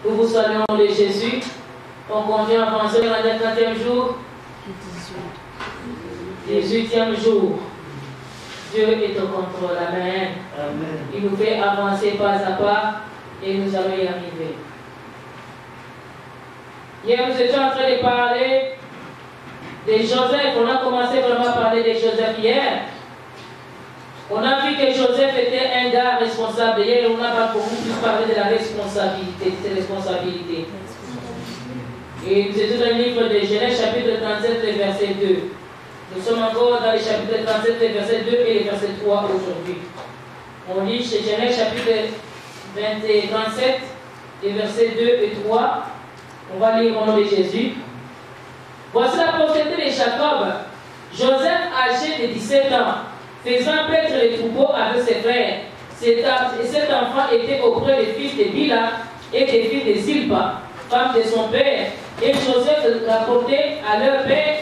Nous vous saluons au nom de Jésus. On continue à avancer dans le 30e jour. 18e jour. Dieu est au contrôle. Amen. Amen. Il nous fait avancer pas à pas et nous allons y arriver. Hier, nous étions en train de parler de Joseph. On a commencé vraiment à parler de Joseph hier. On a vu que Joseph était un gars responsable. Hier, on n'a pas beaucoup plus parlé de la responsabilité, de ses responsabilités. Et nous étions dans le livre de Genèse, chapitre 37, verset 2. Nous sommes encore dans le chapitre 37, verset 2 et le verset 3 aujourd'hui. On lit chez Genèse, chapitre 37, versets 2 et 3. On va lire au nom de Jésus. Voici la postérité de Jacob. Joseph, âgé de 17 ans, faisant paître les troupeaux avec ses frères. Cet enfant était auprès des fils de Bila et des fils de Zilpa, femme de son père. Et Joseph rapportait à leur père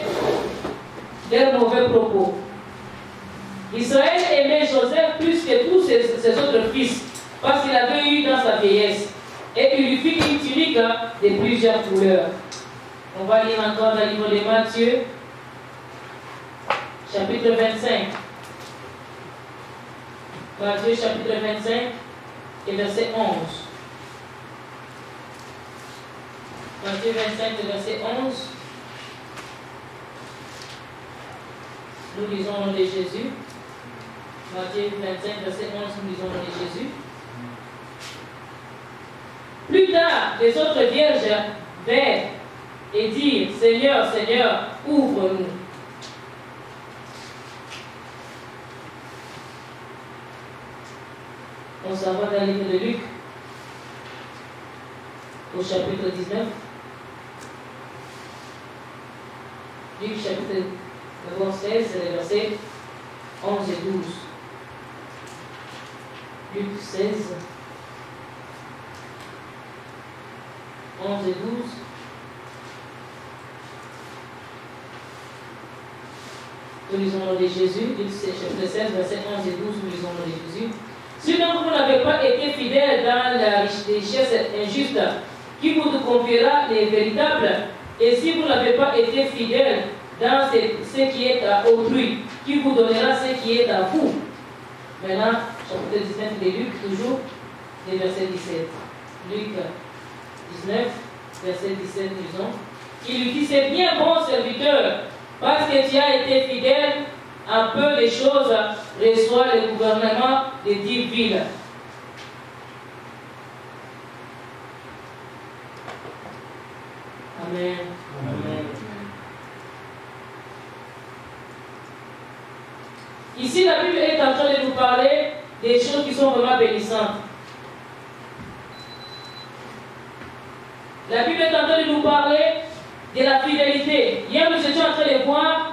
leurs mauvais propos. Israël aimait Joseph plus que tous ses autres fils, parce qu'il avait eu dans sa vieillesse. Et il lui fit une tunique de plusieurs couleurs. On va lire encore dans le livre de Matthieu, chapitre 25. Matthieu, chapitre 25, et verset 11. Matthieu 25, verset 11. Nous lisons au nom de Jésus. Matthieu 25, verset 11, nous lisons au nom de Jésus. Plus tard, les autres vierges vinrent et dirent, Seigneur, Seigneur, ouvre-nous. On s'en va dans le livre de Luc, au chapitre 19. Luc, chapitre 16, c'est les versets 11 et 12. Luc 16, 11 et 12. Nous lisons le nom de Jésus. Luc chapitre 16, verset 11 et 12. Nous lisons le nom de Jésus. Si donc vous n'avez pas été fidèles dans la richesse injuste qui vous confiera les véritables, et si vous n'avez pas été fidèles dans ce qui est à autrui, qui vous donnera ce qui est à vous. Maintenant, chapitre 19 de Luc, toujours, les versets 17. Luc 19, verset 17, disons. Il lui dit, c'est bien bon serviteur, parce que tu as été fidèle à peu de choses, reçois le gouvernement de 10 villes. Amen. Amen. Ici, la Bible est en train de nous parler des choses qui sont vraiment bénissantes. La Bible est en train de nous parler de la fidélité. Hier, nous étions en train de voir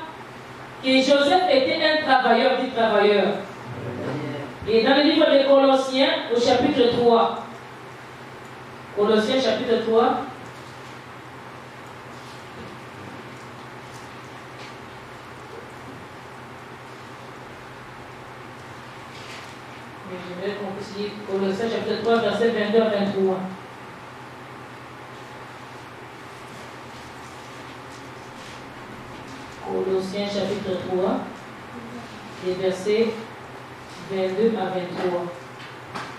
que Joseph était un travailleur, dit travailleur. Et dans le livre de Colossiens, au chapitre 3, Colossiens chapitre 3, je vais qu'on puisse lire Colossiens chapitre 3, verset 22 à 23. Colossiens chapitre 3, les versets 22 à 23.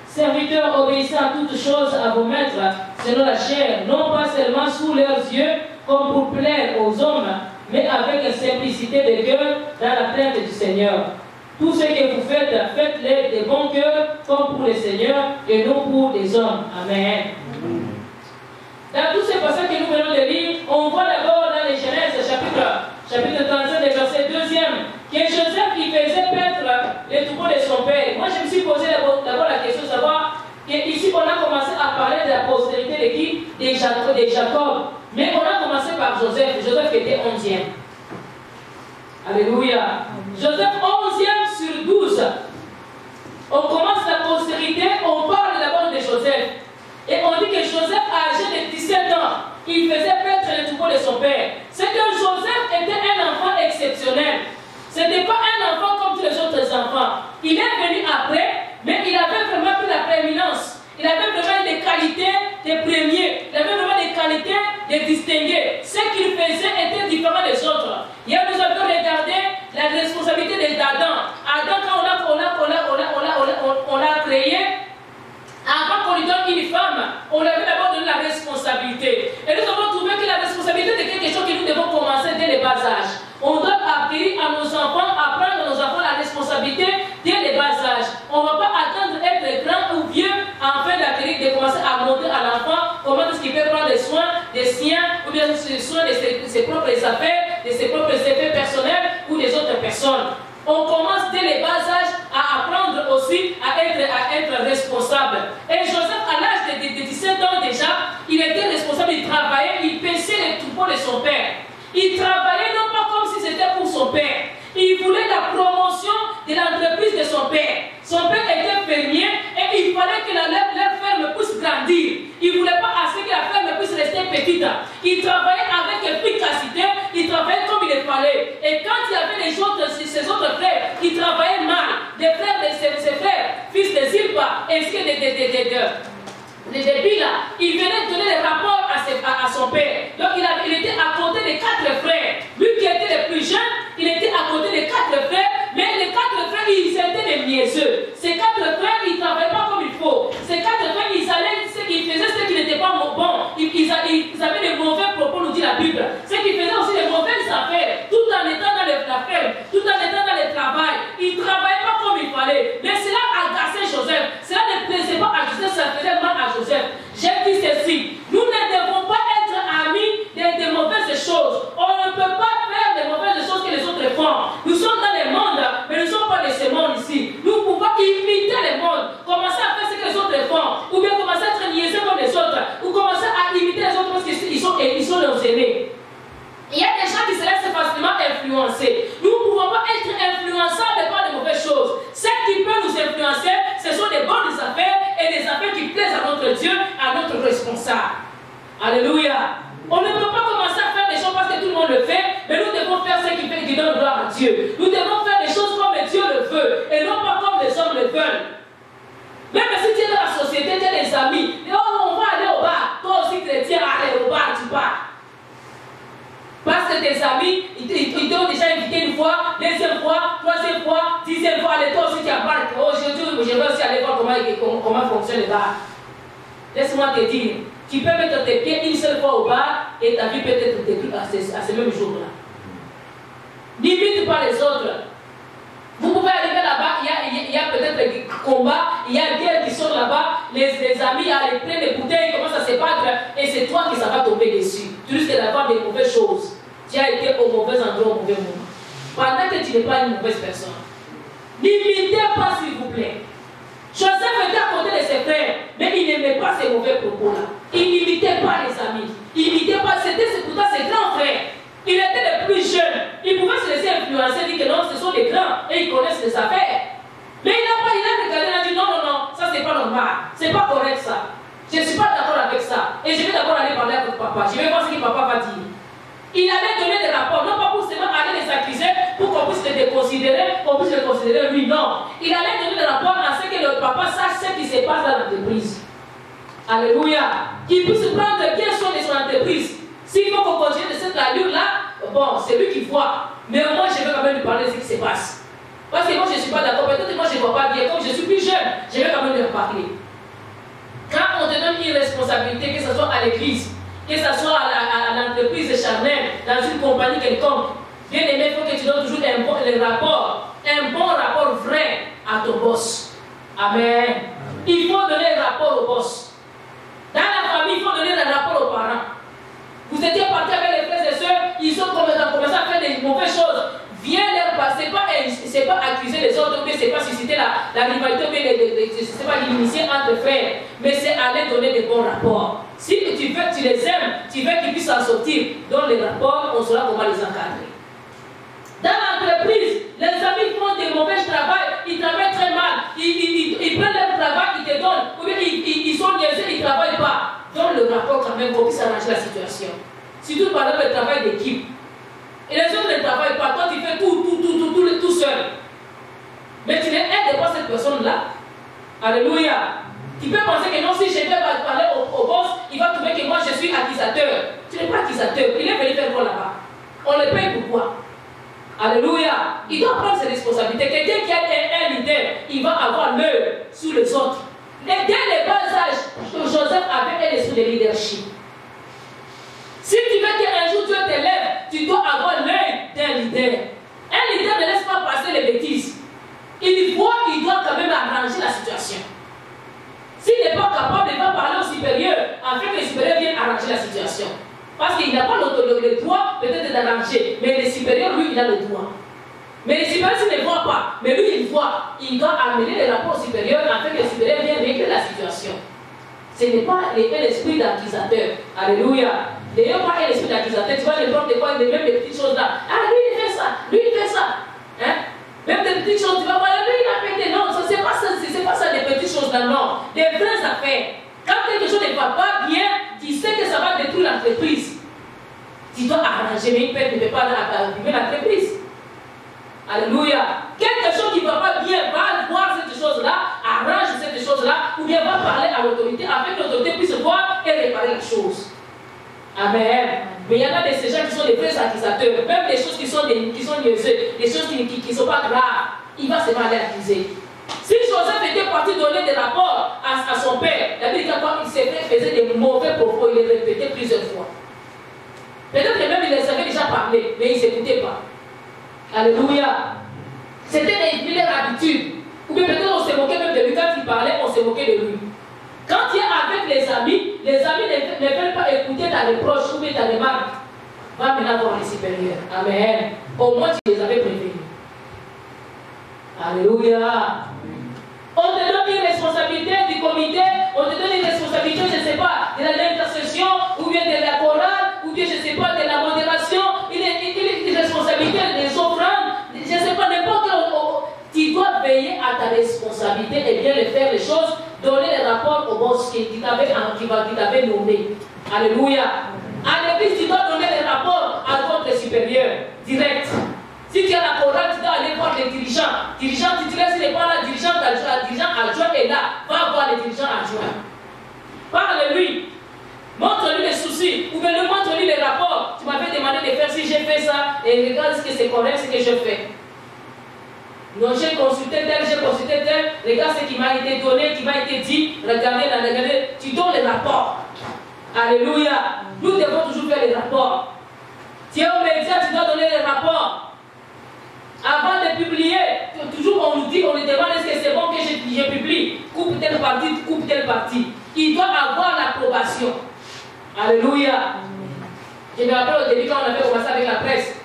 Serviteurs, obéissez à toutes choses à vos maîtres selon la chair, non pas seulement sous leurs yeux, comme pour plaire aux hommes, mais avec la simplicité de cœur dans la crainte du Seigneur. Tout ce que vous faites, faites-le de bon cœur, comme pour le Seigneur et non pour les hommes. Amen. Dans tous ces passages que nous venons de lire, on voit d'abord dans les Genèse, chapitre 35, verset 2e, que Joseph il faisait paître les troupeaux de son père. Moi, je me suis posé d'abord la question de savoir qu'ici, on a commencé à parler de la postérité de qui? De Jacob. Mais on a commencé par Joseph. Joseph qui était 11e. Alléluia. Joseph 11e sur 12. On commence la postérité, on parle d'abord de Joseph. Et on dit que Joseph, âgé de 17 ans, il faisait paître les troupeaux de son père. C'est que Joseph était un enfant exceptionnel. Ce n'était pas un enfant comme tous les autres enfants. Il est venu après, mais il avait vraiment pris la prééminence. Il avait vraiment des qualités des premiers. propres affaires, de ses propres effets personnels ou des autres personnes. On commence dès les bas âges à apprendre aussi à être responsable. Et Joseph, à l'âge de 17 ans déjà, il était responsable, il travaillait, il paissait les troupeaux de son père. Il travaillait non pas comme si c'était pour son père. Il voulait la promotion de l'entreprise de son père. Son père était fermier et il fallait que leur ferme puisse grandir. Il ne voulait pas assez que la ferme puisse rester petite. Il travaillait avec efficacité, il travaillait comme il le fallait. Et quand il y avait ses autres frères, il travaillait mal. Des frères de ses frères, fils de Zilpa, ainsi que les Bila, il venait donner les rapports à son père. Donc il était à côté des 4 frères. Lui qui était le plus jeune, il était à côté des 4 frères, mais les 4 frères, ils étaient des niaiseux. Ces 4 frères, ils ne travaillaient pas comme il faut. Ces 4 frères, ils faisaient ce qui n'était pas bon. Ils avaient des mauvais propos, nous dit la Bible. Ce qui faisaient aussi des mauvaises affaires, tout en étant dans la ferme, tout en étant dans le travail. Ils ne travaillaient pas comme il fallait. Mais cela agaçait Joseph. Cela ne plaisait pas à Joseph, ça faisait mal à Joseph. J'ai dit ceci, nous ne devons pas être amis des mauvaises choses. On ne peut pas faire des mauvaises choses que les autres font. Nous sommes dans le monde, mais nous ne sommes pas de ce monde ici. Nous pouvons imiter le monde, commencer à faire ce que les autres font, ou bien commencer à être niaisés comme les autres, ou commencer à imiter les autres parce qu'ils sont nos aînés. Il y a des gens qui se laissent facilement influencer. Nous ne pouvons pas être influençables par de mauvaises choses. Ce qui peut nous influencer, ce sont des bonnes affaires et des affaires qui plaisent à notre Dieu, à notre responsable. Alléluia. On ne peut pas commencer à faire des choses parce que tout le monde le fait, mais nous devons faire ce qui donne gloire à Dieu. Nous devons faire des choses comme Dieu le veut et non pas comme les hommes le veulent. Même si tu es dans la société, tu as des amis, et on va aller au bar, toi aussi chrétien, allez au bar, tu pars. Parce que tes amis, ils t'ont déjà invité une fois, deuxième fois, troisième fois, 10e fois, allez, toi aussi tu embarques. Aujourd'hui, je vais aussi aller voir comment fonctionne le bar. Laisse-moi te dire, tu peux mettre tes pieds une seule fois au bar et ta vie peut être détruite à ce même jour-là. N'imite pas les autres. Vous pouvez arriver là-bas, il y a peut-être des combats, il y a des guerres qui sont là-bas, les amis, ils prennent des bouteilles, ils commencent à se battre, et c'est toi qui ça va tomber dessus. Tu risques d'avoir des mauvaises choses. Tu as été au mauvais endroit, au mauvais moment. Pendant que tu n'es pas une mauvaise personne. N'imitez pas, s'il vous plaît. Joseph était à côté de ses frères, mais il n'aimait pas ces mauvais propos-là. Il n'imitait pas les amis. Il n'imitait pas, c'était pourtant ses grands frères. Il était le plus jeune. Il pouvait se laisser influencer, dire que non, ce sont des grands et ils connaissent les affaires. Mais il a regardé et a dit non, ça c'est pas normal. C'est pas correct ça. Je ne suis pas d'accord avec ça. Et je vais d'abord aller parler avec papa. Je vais voir ce que papa va dire. Il allait donner des rapports, non pas pour seulement aller les accuser, pour qu'on puisse les déconsidérer, qu'on puisse les considérer lui, non. Il allait donner des rapports à ce que le papa sache ce qui se passe dans l'entreprise. Alléluia. Qu'il puisse prendre bien soin de son entreprise. S'il faut qu'on continue de cette allure-là, bon, c'est lui qui voit. Mais moi, je vais quand même lui parler de ce qui se passe. Parce que moi, je ne suis pas d'accord. Peut-être que moi, je ne vois pas bien. Comme je suis plus jeune, je vais quand même lui parler. Quand on te donne une responsabilité, que ce soit à l'église, que ce soit à l'entreprise charnelle, dans une compagnie quelconque, bien aimé, il faut que tu donnes toujours un bon rapport vrai à ton boss. Amen. Il faut donner un rapport au boss. Dans la famille, il faut donner un rapport aux parents. Vous étiez partis avec les frères et sœurs, ils ont commencé à faire des mauvaises choses. Viens leur passer, c'est pas accuser les autres, mais c'est pas susciter la rivalité, mais c'est pas l'initier entre frères, mais c'est aller donner des bons rapports. Si tu veux, tu les aimes, tu veux qu'ils puissent en sortir, dans les rapports, on saura comment les encadrer. Dans l'entreprise, les amis font des mauvais travail, ils travaillent très mal, ils prennent leur travail, ils te donnent, ou bien ils sont niaisés, ils ne travaillent pas. Donne le rapport quand même pour puisse arranger la situation. Surtout par exemple le travail d'équipe. Et les autres ne travaillent pas, toi tu fais tout seul. Mais tu n'aides pas cette personne-là. Alléluia. Tu peux penser que non, si je vais parler au boss, il va trouver que moi je suis accusateur. Tu n'es pas accusateur, il est venu faire quoi là-bas? On le paye pourquoi? Alléluia. Il doit prendre ses responsabilités. Quelqu'un qui a un leader, il va avoir l'œil sur les autres. Et dès les bas âges, Joseph avait un esprit de leadership. Si tu veux qu'un jour Dieu t'élève, tu dois avoir l'œil d'un leader. Un leader ne laisse pas passer les bêtises. Il doit quand même arranger la situation. S'il n'est pas capable, il va parler au supérieur afin que le supérieur vienne arranger la situation. Parce qu'il n'a pas le droit peut-être d'arranger. Mais le supérieur, lui, il a le droit. Mais le supérieur, s'il ne voit pas, mais lui, il voit. Il doit amener le rapport au supérieur afin que le supérieur vienne régler la situation. Ce n'est pas l'esprit d'accusateur. Alléluia. D'ailleurs, pas l'esprit d'accusateur. Tu vas le prendre des fois, même des petites choses là. Ah, lui, il fait ça. Lui, il fait ça. Hein? Même des petites choses, tu vas voir, lui, il a pété. Non, ce n'est pas ça, des petites choses là. Non. Des vraies affaires. Quand quelque chose ne va pas bien, tu sais que ça va détruire l'entreprise. Tu dois arranger, mais une perte ne peut pas arriver l'entreprise. Alléluia. Quelque chose qui ne va pas bien, va voir cette chose-là, arrange cette chose-là, ou bien va parler à l'autorité afin que l'autorité puisse voir et réparer la chose. Amen. Mais il y en a de ces gens qui sont des vrais accusateurs, même des choses qui sont niaiseuses, des choses qui ne sont pas graves. Il va seulement aller accuser. Si Joseph était parti donner des rapports à son père, la Bible dit quand il faisait des mauvais propos, il les répétait plusieurs fois. Peut-être que même il les avait déjà parlé, mais il ne s'écoutait pas. Alléluia. C'était leur habitude. Ou bien peut-être on se moquait même de lui. Quand il parlait, on se moquait de lui. Quand il est avec les amis ne veulent pas écouter ta reproche ou bien ta remarque. Va maintenant voir les supérieurs. Amen. Au moins tu les avais prévenus. Alléluia. On te donne une responsabilité du comité, on te donne une responsabilité, je ne sais pas, de l'intercession, ou bien de la chorale, ou bien je ne sais pas, de la modération, une responsabilité des offrandes, je ne sais pas, n'importe quel. Tu dois veiller à ta responsabilité et bien faire les choses, donner les rapports au boss qui t'avait nommé. Alléluia. À l'église, tu dois donner les rapports à votre supérieur, direct. Si tu as la chorale, tu dois aller voir les dirigeants. Dirigeant titulaire, s'il n'est pas là, dirigeant adjoint est là. Va voir les dirigeants adjoints. Parle-lui. Montre-lui les soucis. Ou bien montre-lui les rapports. Tu m'avais demandé de faire si j'ai fait ça. Et regarde ce que c'est correct, ce que je fais. Non, j'ai consulté tel. Regarde ce qui m'a été donné, qui m'a été dit. Regardez. Tu donnes les rapports. Alléluia. Nous devons toujours faire les rapports. Tu es au média, tu dois donner les rapports. Avant de publier, toujours on nous demande est-ce que c'est bon que je publie. Coupe telle partie. Il doit avoir l'approbation. Alléluia. Je me rappelle au début quand on avait commencé avec la presse.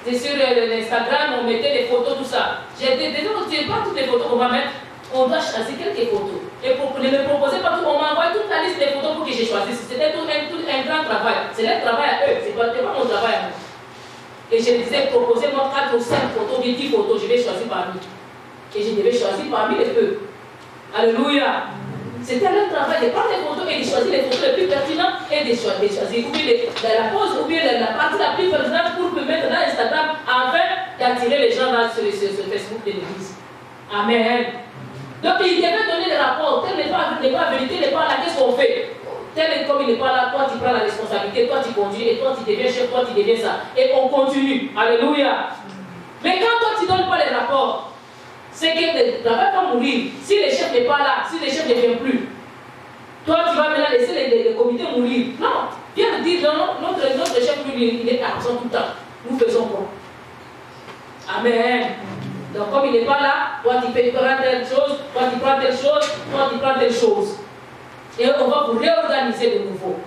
C'est sur l'Instagram, on mettait des photos, tout ça. J'ai dit, c'est pas toutes les photos qu'on va mettre. On doit choisir quelques photos. Et pour ne me proposer pas tout, on m'a envoyé toute la liste des photos pour que je choisisse. C'était tout un grand travail. C'est leur travail à eux, c'est pas mon travail à moi. Et je disais, proposez-moi 4 ou 5 photos, 10 photos, je vais choisir parmi. Et je devais choisir parmi les peu. Alléluia. C'était leur travail de prendre les photos et de choisir les photos les plus pertinentes et de choisir ou bien la pose ou bien la partie la plus pertinente pour me mettre dans Instagram afin d'attirer les gens là sur Facebook de l'église. Amen. Donc il devait donner les rapports. Tel n'est pas vérité, n'est pas là, qu'est-ce qu'on fait? Tel comme il n'est pas là, toi tu prends la responsabilité, toi tu conduis, et toi tu deviens chef, toi tu deviens ça. Et on continue. Alléluia. Mais quand toi tu ne donnes pas les rapports, c'est que le travail va mourir. Si le chef n'est pas là, si le chef ne vient plus, toi tu vas maintenant laisser le comité mourir. Non. Viens me dire, non, notre chef, lui, il est absent tout le temps. Nous faisons quoi? Amen. Donc comme il n'est pas là, toi tu peux prendre telle chose, toi tu prends telle chose, toi tu prends telle chose. Et on va vous réorganiser de nouveau.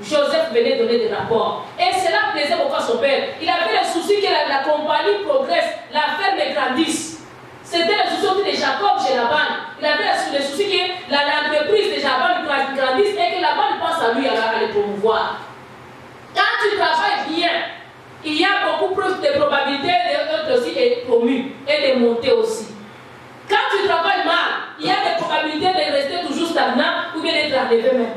Joseph venait donner des rapports. Et cela plaisait beaucoup à son père. Il avait le souci que la compagnie progresse, la ferme grandisse. C'était le souci de Jacob chez Laban. Il avait le souci que l'entreprise de Jacob grandisse et que Laban pense à lui à le promouvoir. Quand tu travailles bien, il y a beaucoup plus de probabilités d'être aussi promu et de monter aussi. Quand tu travailles mal, il y a des probabilités de rester toujours stagnant ou bien d'être enlevé même.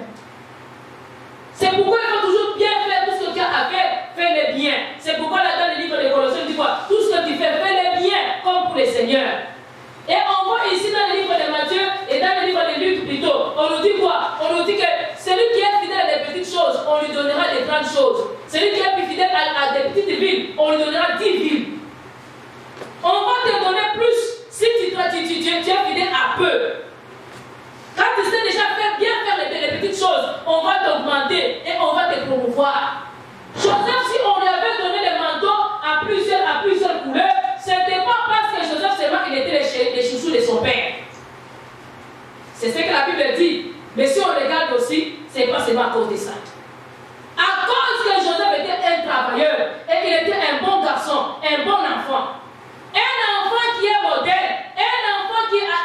C'est pourquoi il faut toujours bien faire tout ce que tu as à faire, fais-le bien. C'est pourquoi là dans le livre de Colossiens, tu vois, tout ce que tu fais, fais-le bien, comme pour le Seigneur. Et on voit ici dans le livre de Matthieu et dans le livre de Luc plutôt, on nous dit quoi? On nous dit que celui qui est fidèle à des petites choses, on lui donnera des grandes choses. Celui qui est plus fidèle à des petites villes, on lui donnera 10 villes. On va te donner plus si tu es fidèle à peu. Quand tu sais déjà bien faire les petites choses, on va t'augmenter et on va te promouvoir. Joseph, si on lui avait donné les manteaux à plusieurs couleurs, ce n'était pas parce que Joseph seulement il était les chouchous de son père. C'est ce que la Bible dit. Mais si on regarde aussi, ce n'est pas seulement à cause de ça. À cause que un bon enfant. Un enfant qui est modèle, un enfant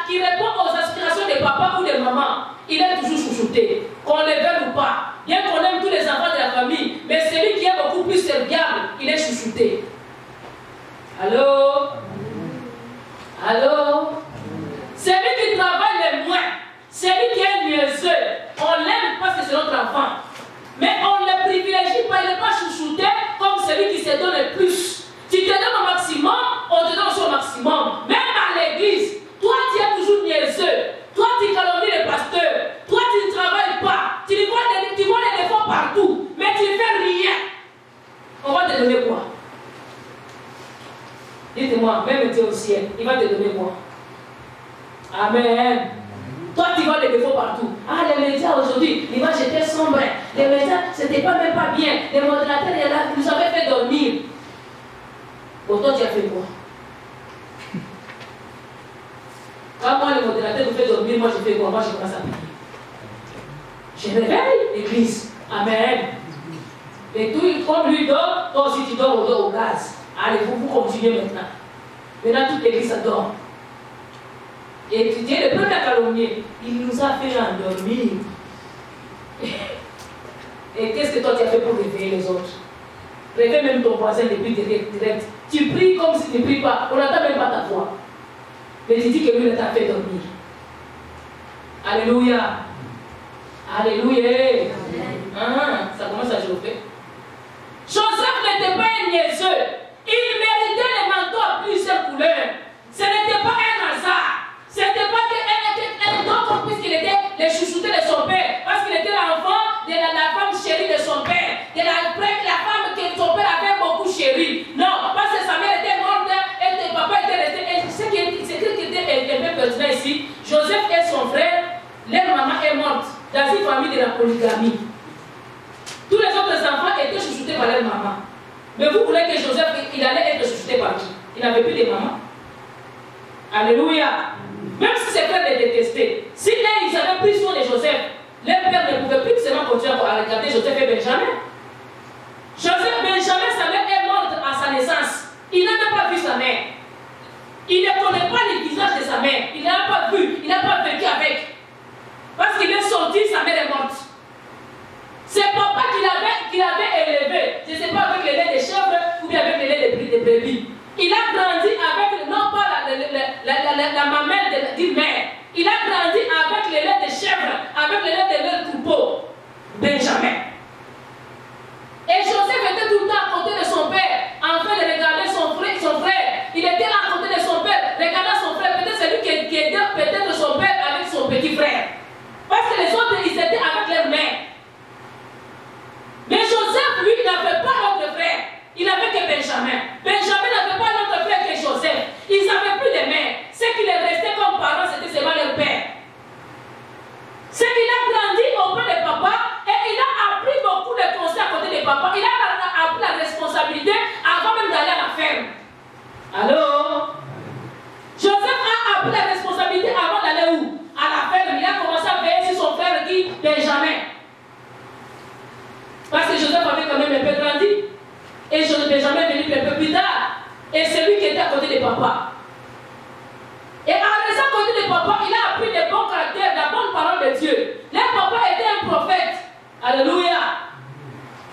qui répond aux aspirations de papa ou de maman, il est toujours chouchouté, qu'on le veuille ou pas. Bien qu'on aime tous les enfants de la famille, mais celui qui est beaucoup plus serviable, il est chouchouté. Allô? Allô? Celui qui travaille le moins, celui qui est niaiseux, on l'aime parce que c'est notre enfant. Mais on ne le privilégie pas, il n'est pas chouchouté comme celui qui se donne le plus. Tu te donnes au maximum, on te donne aussi au maximum. Même à l'église, toi tu es toujours niaiseux. Toi tu calomnies les pasteurs. Toi tu ne travailles pas. Tu vois les défauts partout. Mais tu ne fais rien. On va te donner quoi? Dites-moi, même Dieu au ciel, il va te donner quoi? Amen. Toi, tu vois les défauts partout. Ah, les médias aujourd'hui, l'image était sombre. Les médias, c'était pas même pas bien. Les modérateurs, ils nous avaient fait dormir. Bon, toi, tu as fait quoi? Quand moi, les modérateurs nous fait dormir, moi, je fais quoi? Moi, je commence à prier. Je réveille l'église. Amen. Et tout, comme lui dort, toi aussi, tu dors au gaz. Allez, vous continuez maintenant. Maintenant, toute l'église dort. Et tu es le premier à calomnier. Il nous a fait endormir. Et qu'est-ce que toi tu as fait pour réveiller les autres? Réveille même ton voisin depuis direct. Tu pries comme si tu ne pries pas. On n'entend même pas ta voix. Mais tu dis que lui t'a fait dormir. Alléluia. Alléluia. Ça commence à chauffer. Joseph n'était pas un niaiseux. Il méritait les manteaux à plusieurs couleurs. Ce n'était pas un hasard. Ce n'était pas un don puisqu'il était le chouchouté de son père. Parce qu'il était l'enfant de la femme chérie de son père. De la femme que son père avait beaucoup chérie. Non, parce que sa mère était morte et son papa était resté. Et ce qui était un peu pertinent ici, Joseph et son frère, leur maman est morte dans une famille de la polygamie. Tous les autres enfants étaient chouchoutés par leur maman. Mais vous voulez que Joseph, il allait être chouchouté par qui? Il n'avait plus de maman. Alléluia. Même si ses frères les détestaient, si ils avaient pris soin de Joseph, leur père ne pouvait plus seulement continuer à regarder Joseph et Benjamin. Benjamin, sa mère est morte à sa naissance. Il n'a même pas vu sa mère. Il ne connaît pas le visage de sa mère. Il n'a pas vu, il n'a pas vécu avec. Parce qu'il est sorti, sa mère est morte. C'est papa qui l'avait élevé. Je ne sais pas avec le lait de chèvre ou bien avec le lait de brebis. Il a grandi avec, non pas la mamelle d'une mère. Il a grandi avec le lait de chèvre, avec le lait de leur troupeau. Benjamin. Et Joseph était tout le temps à côté de son père, en train de regarder son frère. Il était là à côté de son père, regardant son frère. Peut-être c'est lui qui aidait peut-être son père avec son petit frère. Parce que les autres, ils étaient avec leur mère. Mais Joseph, lui, il n'avait pas d'autre frère. Il n'avait que Benjamin. Benjamin n'avait pas d'autre frère que Joseph. Ils n'avaient plus de mère. Ce qui les restait comme parents, c'était seulement leur père. C'est qu'il a grandi auprès de papa et il a appris beaucoup de conseils à côté de papa. Il a appris la responsabilité avant même d'aller à la ferme. Allô? Joseph a appris la responsabilité avant d'aller où? À la ferme. Il a commencé à veiller sur son frère qui? Benjamin. Parce que Joseph avait quand même un peu grandi. Et Benjamin est venu un peu plus tard. Et c'est lui qui était à côté de papa. Et en restant à côté de papa, il a appris des bons caractères, la bonne parole de Dieu. Le papa était un prophète. Alléluia.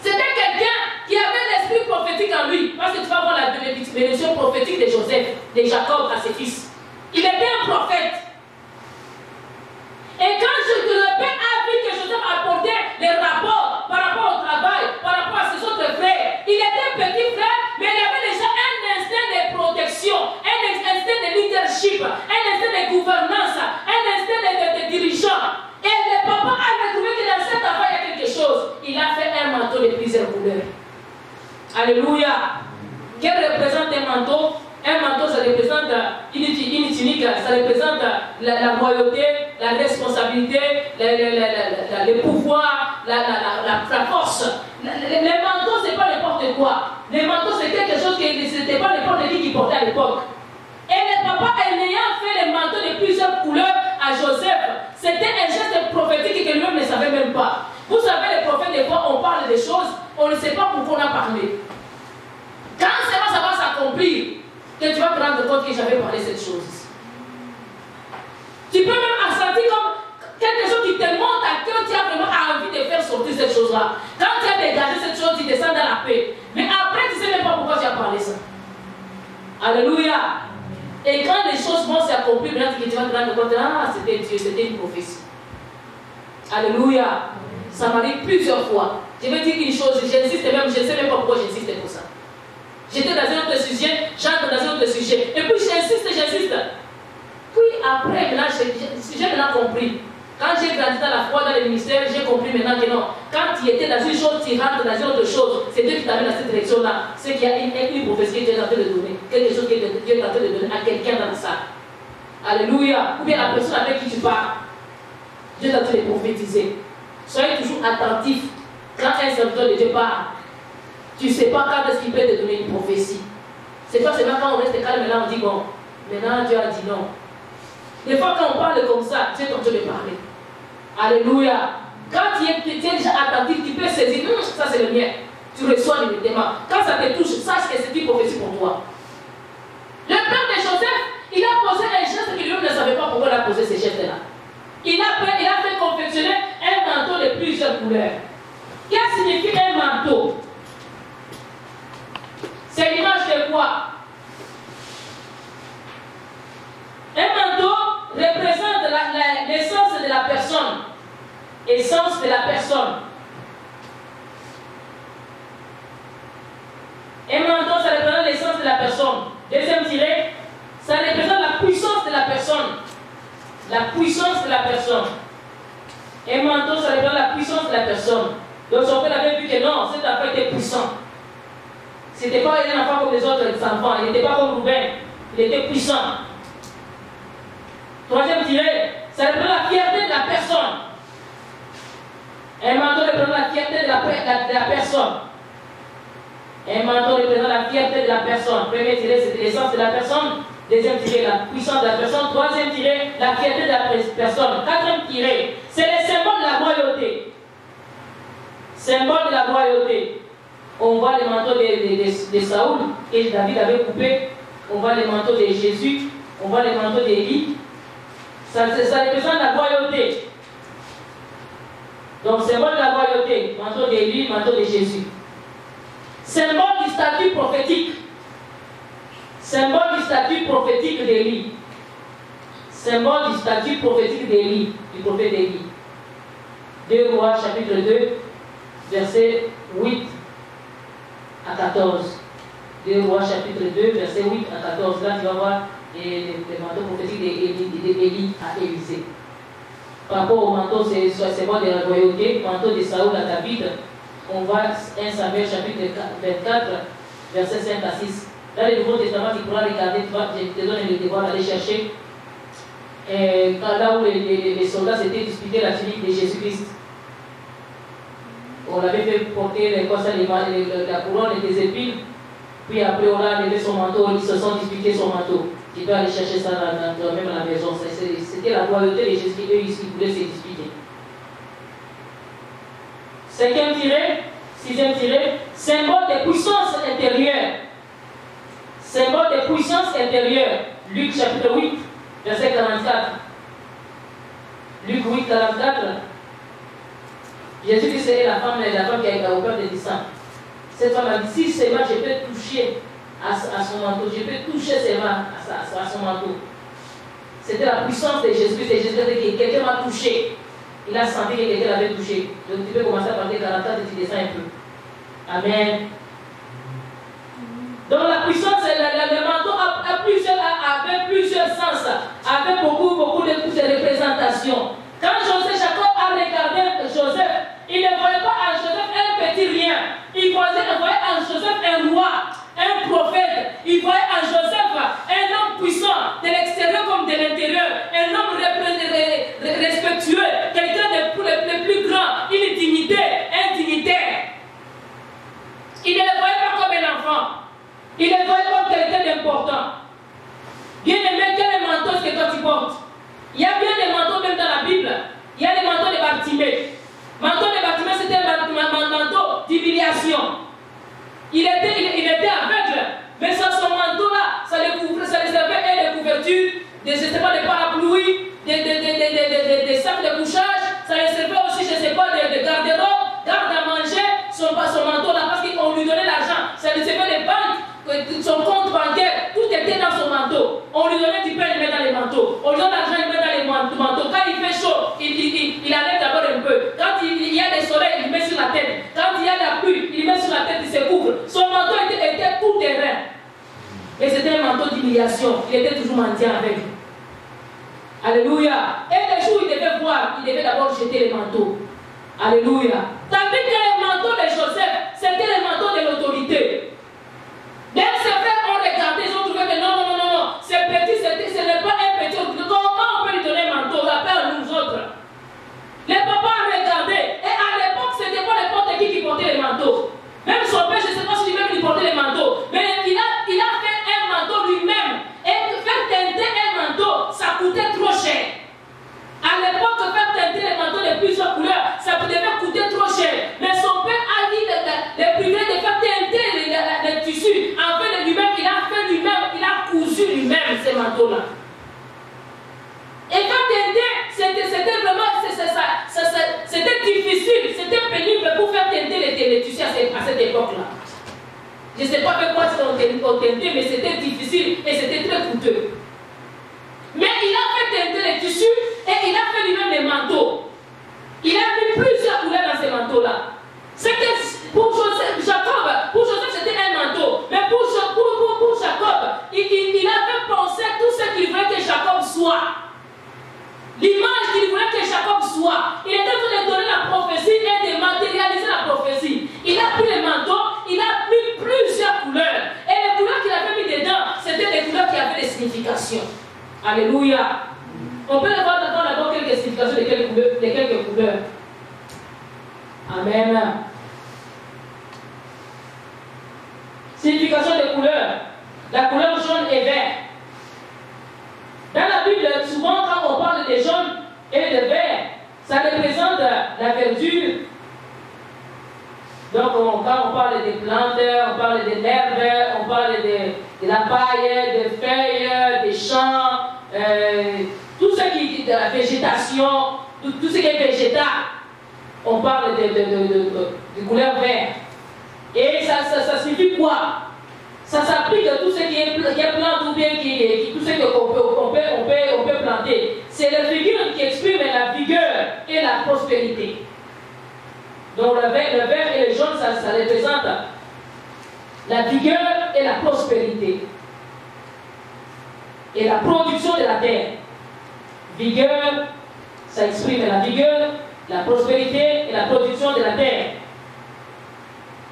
C'était quelqu'un qui avait l'esprit prophétique en lui. Parce que tu vas voir la bénédiction prophétique de Joseph, de Jacob à ses fils. Il était un prophète. Et quand le père a vu que Joseph apportait les rapports par rapport au travail, par rapport à ses autres frères, il était petit frère, mais il avait déjà un instinct de protection, un instinct de leadership, un instinct de gouvernance, un instinct de dirigeant. Et le papa avait trouvé que dans cet affaire, il y a quelque chose. Il a fait un manteau de plusieurs couleurs. Alléluia. Quel représente un manteau? Un manteau, ça représente une tunique, ça représente la royauté, la responsabilité, le pouvoir, la force. Les manteaux, ce n'est pas n'importe quoi. Les manteaux, c'est quelque chose qui ce n'était pas n'importe qui portait à l'époque. Et le papa, ayant fait les manteaux de plusieurs couleurs à Joseph, c'était un geste prophétique que lui-même ne savait même pas. Vous savez, les prophètes, des fois, on parle des choses, on ne sait pas pourquoi on a parlé. Quand ça va s'accomplir, que tu vas te rendre compte que j'avais parlé cette chose. Tu peux même sentir comme quelque chose qui te monte à cœur, tu as vraiment envie de faire sortir cette chose-là. Quand tu as dégagé cette chose, tu descends dans la paix. Mais après, tu ne sais même pas pourquoi tu as parlé ça. Alléluia. Et quand les choses vont s'accomplir, maintenant tu vas te rendre compte, ah, c'était Dieu, c'était une prophétie. Alléluia. Ça m'arrive plusieurs fois. Je vais dire une chose, j'insiste même, je ne sais même pas pourquoi j'insiste pour ça. J'étais dans un autre sujet, j'entre dans un autre sujet. Et puis j'insiste. Puis après, maintenant, j'ai maintenant compris. Quand j'ai grandi dans la foi, dans le ministère, j'ai compris maintenant que non. Quand tu étais dans une chose, tu rentres dans une autre chose. C'est Dieu qui t'amène dans cette direction-là. C'est qu'il y a une prophétie que Dieu est en train de donner. Quelque chose que Dieu est en train de donner à quelqu'un dans la salle. Alléluia. Ou bien la personne avec qui tu parles. Dieu est en train de prophétiser. Soyez toujours attentifs. Quand un serviteur de Dieu parle, tu ne sais pas quand est-ce qu'il peut te donner une prophétie. C'est pas seulement quand on reste calme, et là on dit bon, maintenant Dieu a dit non. Des fois quand on parle comme ça, Dieu est en train de parler. Alléluia. Quand tu es déjà attentif, tu peux saisir, ça c'est le mien. Tu reçois immédiatement. Quand ça te touche, sache que c'est une prophétie pour toi. Le père de Joseph, il a posé un geste que lui ne savait pas pourquoi il a posé ces gestes-là. Il a fait confectionner un manteau de plusieurs couleurs. Qu'est-ce que signifie un manteau? C'est l'image de quoi? Un manteau représente l'essence de la personne. Essence de la personne. Un manteau, ça représente l'essence de la personne. Deuxième tiré, ça représente la puissance de la personne. La puissance de la personne. Un manteau, ça représente la puissance de la personne. Donc son père avait vu que non, cet enfant était puissant. Ce n'était pas un enfant comme les autres enfants. Il n'était pas comme Rouben. Il était puissant. Troisième tiré, ça représente la fierté de la personne. Un manteau représente la fierté de la personne. Un manteau représente la fierté de la personne. Premier tiré, c'était l'essence de la personne. Deuxième tiré, la puissance de la personne. Troisième tiré, la fierté de la personne. Quatrième tiré, c'est le symbole de la royauté. Symbole de la royauté. On voit le manteau de Saoul, que David avait coupé. On voit le manteau de Jésus. On voit le manteau d'Élie. Ça représente la royauté. Donc, symbole de la royauté. Manteau d'Élie, manteau de Jésus. Symbole du statut prophétique. Symbole du statut prophétique d'Élie. Symbole du statut prophétique d'Élie, du prophète Élie. 2 Rois, chapitre 2, versets 8 à 14. 2 Rois, chapitre 2, versets 8 à 14. Là, tu vas voir le manteau prophétique d'Élie à Élisée. Par rapport au manteau, c'est symbole de la royauté, manteau de Saoul à David. On voit 1 Samuel, chapitre 24, versets 5 à 6. Dans le Nouveau Testament, tu pourras regarder, je te donne le devoir d'aller chercher. Là où les soldats s'étaient disputés la tunique de Jésus-Christ. On l'avait fait porter la couronne et des épines. Puis après, on a enlevé son manteau, ils se sont disputés son manteau. Tu dois aller chercher ça dans même la maison. C'était la royauté de Jésus qui voulaient se disputer. Cinquième tiré, sixième tiré, symbole de puissance intérieure. Symbole de puissance intérieure. Luc chapitre 8, verset 44. Luc 8, 44. Jésus dit c'est la femme qui a au peur de sang. Cette femme a dit, si seulement je peux toucher à son manteau, je peux toucher seulement à son manteau. C'était la puissance de Jésus-Christ. Et Jésus dit que quelqu'un m'a touché. Il a senti que quelqu'un l'avait touché. Donc tu peux commencer à parler 40 ans et tu descends un peu. Amen. Donc la puissance, le manteau avait plusieurs sens, avait beaucoup de représentations. Quand Jacob a regardé Joseph, il ne voyait pas en Joseph un petit rien. Il voyait en Joseph un roi, un prophète. Il voyait en Joseph un homme puissant, de l'extérieur comme de l'intérieur, un homme respectueux, quelqu'un de plus grand, une dignité, un dignitaire. Il ne le voyait pas comme un enfant. Il le voyait comme quelqu'un d'important. Bien aimé, quel manteau est-ce que toi tu portes? Il y a bien des manteaux Mais c'était un manteau d'humiliation. Il était toujours mendiant avec. Alléluia. Et les jours où il devait voir, il devait d'abord jeter les manteaux. Alléluia. Tandis que les manteaux de Joseph, c'était les manteaux de l'autorité. Même ses frères ont regardé, ils ont trouvé que non, ce petit, ce n'est pas un petit. Comment on peut lui donner un manteau? La paix à nous autres. Les papas ont regardé. Et à l'époque, ce n'était pas n'importe qui portait les manteaux. Même son père, je ne sais pas si lui-même il portait les manteaux. Mais il a fait un manteau lui-même. Et faire teinter un manteau, ça coûtait trop cher. À l'époque, faire teinter les manteaux de plusieurs couleurs, ça devait coûter trop cher. Mais son père a dit les privés de faire teinter les tissus. En fait, lui-même, il a fait lui-même, il a cousu lui-même ces manteaux-là. Et faire teinter, c'était vraiment, c'était difficile, c'était pénible pour faire teinter les tissus à cette époque-là. Je ne sais pas avec quoi on teintait, mais c'était difficile et c'était très coûteux. Mais il a fait teinter les tissus et il a fait lui-même les manteaux. Il a mis plusieurs couleurs dans ces manteaux-là. C'était pour Joseph, c'était un manteau. Mais pour Jacob, il avait pensé tout ce qu'il voulait que Jacob soit. L'image qu'il voulait que Jacob soit. Il était en train de donner la prophétie et de matérialiser la prophétie. Il a pris les manteaux, il a mis plusieurs couleurs. Et les couleurs qu'il avait mis dedans, c'était des couleurs qui avaient des significations. Alléluia. On peut voir d'abord quelques significations de quelques couleurs. Amen. Signification des couleurs. La couleur jaune et vert. Dans la Bible, souvent quand on parle des jaunes et des verts, ça représente la verdure. Donc quand on parle des plantes, on parle de l'herbe, on parle de la paille, des feuilles, des champs, tout ce qui est de la végétation, tout ce qui est végétal, on parle de couleur vert. Et ça signifie quoi? Ça s'applique à tout ce qui est plante ou bien tout ce qu'on peut planter. C'est la figure qui exprime la vigueur et la prospérité. Donc le vert et le jaune, ça représente la vigueur et la prospérité. Et la production de la terre. Vigueur, ça exprime la vigueur, la prospérité et la production de la terre.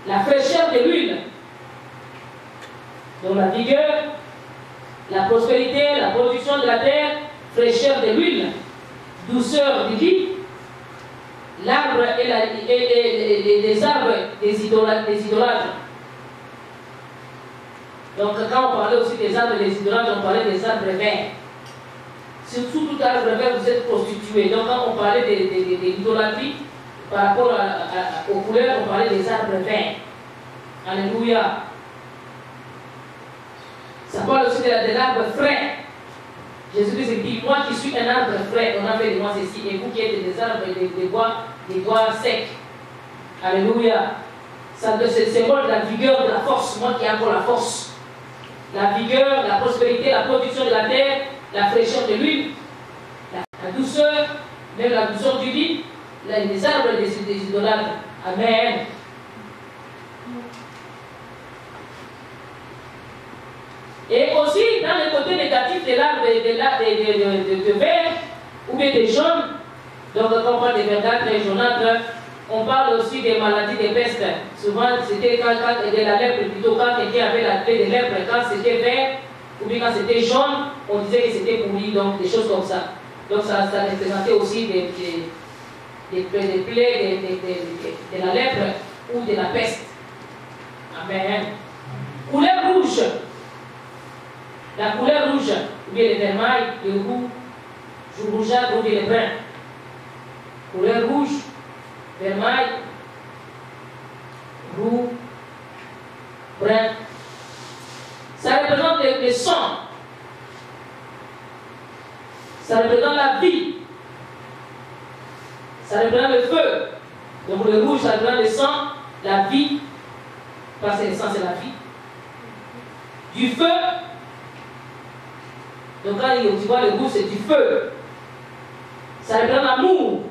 La fraîcheur de l'huile. Donc la vigueur, la prospérité, la production de la terre, fraîcheur de l'huile, douceur du lit, l'arbre et les arbres des idolâtres. Donc quand on parlait aussi des arbres des idolâtres, on parlait des arbres verts. Surtout tout arbre vert, vous êtes constitué. Donc quand on parlait de l'idolâtrie, par rapport aux couleurs, on parlait des arbres verts. Alléluia. Ça parle aussi de l'arbre frais. Jésus-Christ dit, moi qui suis un arbre frais, on a fait de moi ceci, et vous qui êtes des arbres, des bois secs. Alléluia. C'est le symbole de la vigueur, de la force, moi qui ai encore la force. La vigueur, la prospérité, la production de la terre, la fraîcheur de l'huile, la douceur, même la douceur du lit, les arbres des idolâtres. Amen. Et aussi, dans le côté négatif de l'arbre de vert ou bien de jaune, donc quand on parle de verdâtres et jaunâtres, on parle aussi des maladies de peste. Souvent, c'était quand de la lèpre, plutôt quand quelqu'un avait la plaie de lèpre, quand c'était vert ou bien quand c'était jaune, on disait que c'était pourri, donc des choses comme ça. Donc ça représentait aussi des plaies de la lèpre ou de la peste. Amen. Couleur rouge. La couleur rouge, ou bien le vermeil, le roux, rougeâtre ou bien le brun. Couleur rouge, vermeil, roux, brun. Ça représente le sang. Ça représente la vie. Ça représente le feu. Donc le rouge, ça représente le sang, la vie. Parce que le sang, c'est la vie. Du feu. Donc quand tu vois le rouge, c'est du feu. Ça représente l'amour.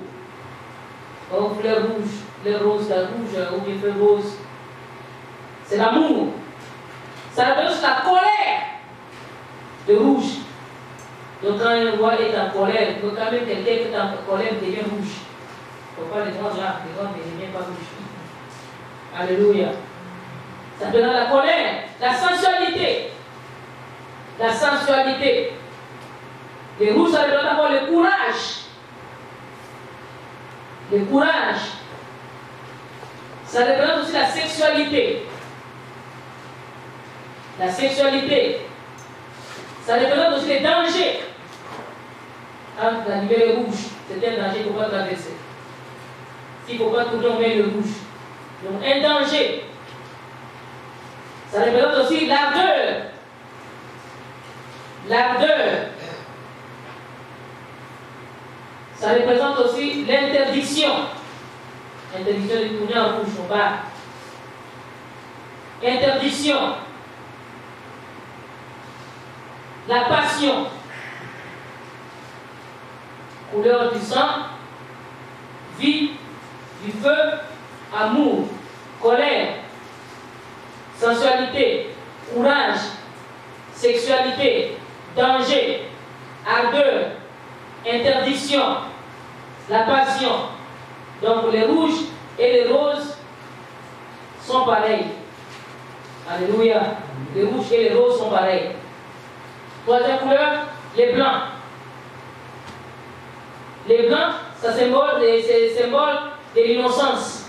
Oh, fleur rouge, fleur rose, la rouge, ou bien fleur rose. C'est l'amour. Ça représente la colère. de rouge. Donc quand un roi est en colère, donc quand même quelqu'un qui est en colère devient rouge. Pourquoi les noirs là, les noirs ne deviennent pas rouges? Alléluia. Ça peut être la colère, la sensualité. La sensualité. Les rouges, ça représente d'abord le courage. Le courage. Ça représente aussi la sexualité. La sexualité. Ça représente aussi les dangers. Quand la lumière est rouge, c'est un danger qu'il ne faut pas traverser. S'il ne faut pas tourner, on met le rouge. Donc un danger. Ça représente aussi l'ardeur. L'ardeur. Ça représente aussi l'interdiction. Interdiction de tourner en rouge, non pas. Interdiction. La passion. Couleur du sang. Vie. Du feu. Amour. Colère. Sensualité. Courage. Sexualité. Danger. Ardeur. Interdiction. La passion. Donc les rouges et les roses sont pareils. Alléluia. Les rouges et les roses sont pareils. Troisième couleur, les blancs. Les blancs, c'est symbole de l'innocence.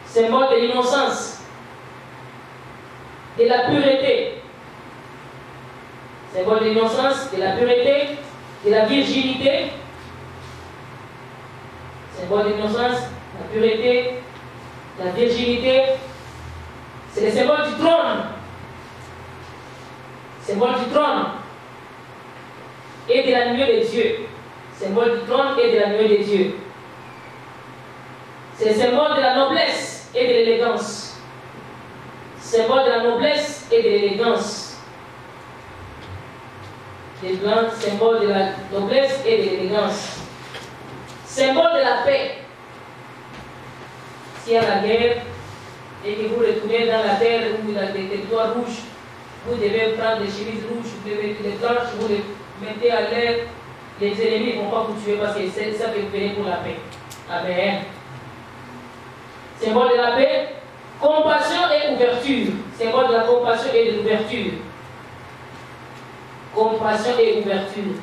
Symbole de l'innocence. De la pureté. Symbole de l'innocence, de la pureté, de la virginité. Symbole de l'innocence, la pureté, la virginité. C'est le symbole du trône. Symbole du trône et de la nuée de Dieu. Symbole du trône et de la nuée de Dieu. C'est le symbole de la noblesse et de l'élégance. Symbole de la noblesse et de l'élégance. Les blancs, symbole de la noblesse et de l'élégance. Symbole de la paix. S'il y a la guerre et que vous retournez dans la terre où il y a des territoires rouges, vous devez prendre des chemises rouges, vous devez mettre les blanches, vous les mettez à l'air. Les ennemis ne vont pas vous tuer parce que ça fait venir pour la paix. Amen. Symbole de la paix, compassion et ouverture. Symbole de la compassion et de l'ouverture. Compassion et ouverture.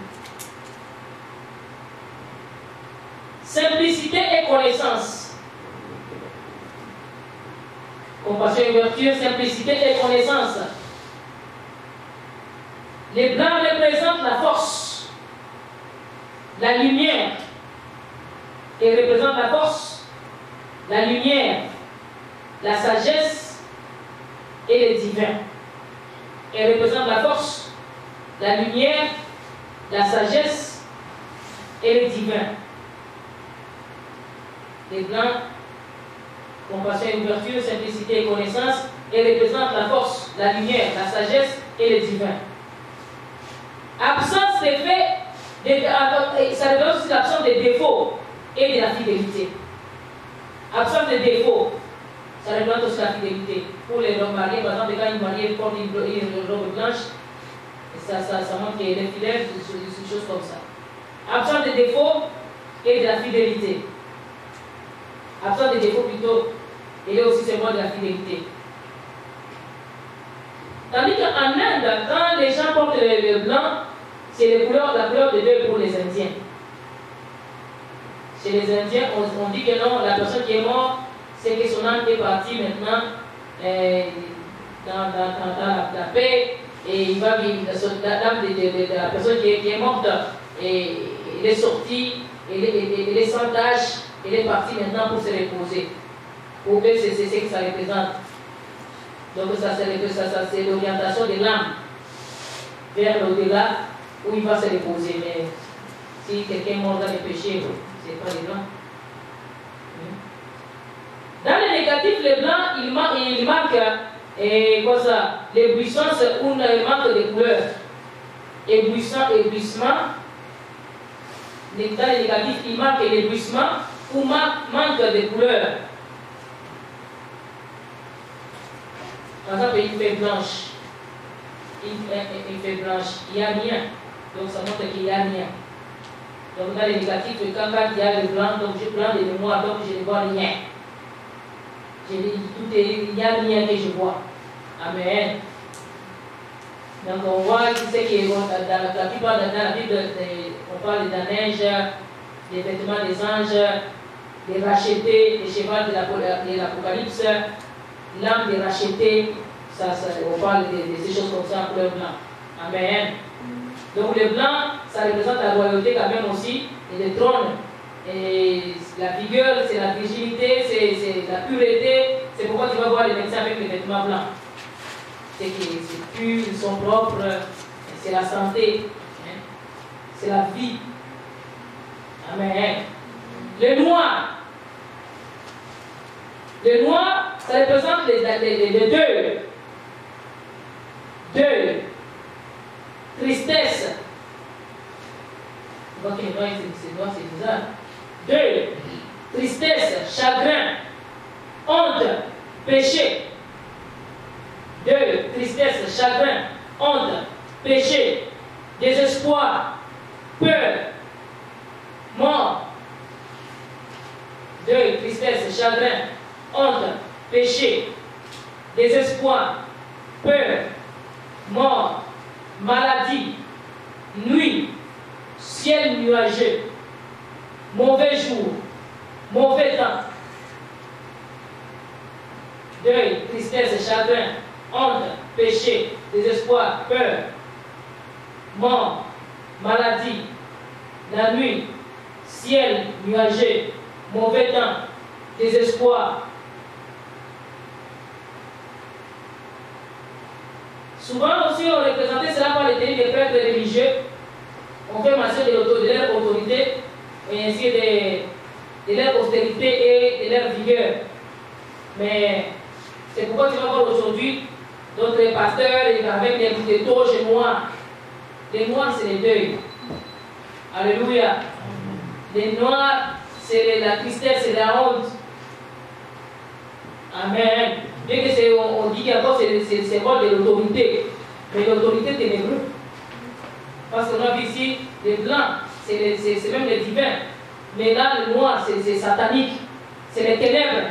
Simplicité et connaissance. Compassion et ouverture, simplicité et connaissance. Les blancs représentent la force, la lumière. Ils représentent la force, la lumière, la sagesse et le divin. Ils représentent la force, la lumière, la sagesse et le divin. Les blancs, compassion et ouverture, simplicité et connaissance, ils représentent la force, la lumière, la sagesse et le divin. Absence des faits, ça représente aussi l'absence des défauts et de la fidélité. Absence des défauts, ça représente aussi la fidélité. Pour les hommes mariés, par exemple, quand une mariée porte une robe blanche, ça montre qu'elle est fidèle, des choses comme ça. Absence des défauts et de la fidélité. Absence des défauts plutôt, il est aussi symbole de la fidélité. Tandis qu'en Inde, quand les gens portent le blanc, c'est la couleur de deuil pour les Indiens. Chez les Indiens, on dit que non, la personne qui est morte, c'est que son âme est partie maintenant dans la paix, et il va vivre, l'âme de la personne qui est morte, et il est sorti, il est sans tâche, il est parti maintenant pour se reposer. Pour eux, c'est ce que ça représente. Donc ça c'est l'orientation de l'âme vers l'au-delà où il va se reposer. Mais si quelqu'un mort dans les péchés, c'est pas les blancs. Dans le négatif, les blancs, ils marquent quoi ça? L'éblouissance ou le manque de couleur. Éblouissement. Dans le négatif, il marque l'éblouissement ou manque de couleur. Par exemple, une feuille blanche il fait blanche. Il n'y a rien. Donc ça montre qu'il n'y a rien. Donc dans les négatifs, quand il y a le blanc, donc je prends les mémoires, donc je ne vois rien. Il n'y a rien que je vois. Amen. Donc on voit qui c'est qui est dans la plupart de la Bible, on parle d'un neige, des vêtements des anges, des rachetés, des chevaux de l'Apocalypse, l'âme des rachetés, on parle de ces choses comme ça en couleur blanc. Amen. Donc le blanc, ça représente la royauté quand même aussi, et le trône. Et la vigueur, c'est la virginité, c'est la pureté. C'est pourquoi tu vas voir les médecins avec les vêtements blancs. C'est pur, ils sont propres, c'est la santé, hein? C'est la vie. Amen. Le noir. Le noir, ça représente les deuils. Deuil. Tristesse. On voit que le noir, c'est bizarre. Deuil. Tristesse. Chagrin. Honte. Péché. Deuil. Tristesse. Chagrin. Honte. Péché. Désespoir. Peur. Mort. Deuil. Tristesse. Chagrin. Honte. Péché. Désespoir. Peur. Mort. Maladie, nuit, ciel nuageux, mauvais jour, mauvais temps, deuil, tristesse, chagrin, honte, péché, désespoir, peur, mort, maladie, la nuit, ciel nuageux, mauvais temps, désespoir. Souvent aussi, on représentait cela par les tenus des prêtres religieux. On fait mention de leur autorité, et ainsi de leur austérité et de leur vigueur. Mais c'est pourquoi tu vas voir aujourd'hui d'autres pasteurs avec des toges noirs. Les noirs, c'est les deuils. Alléluia. Les noirs, c'est la tristesse, c'est la honte. Amen. Bien que on dit qu'encore c'est le symbole de l'autorité, mais l'autorité ténébreuse. Parce qu'on a vu ici, les blancs, c'est même les divins. Mais là, le noir, c'est satanique. C'est les ténèbres.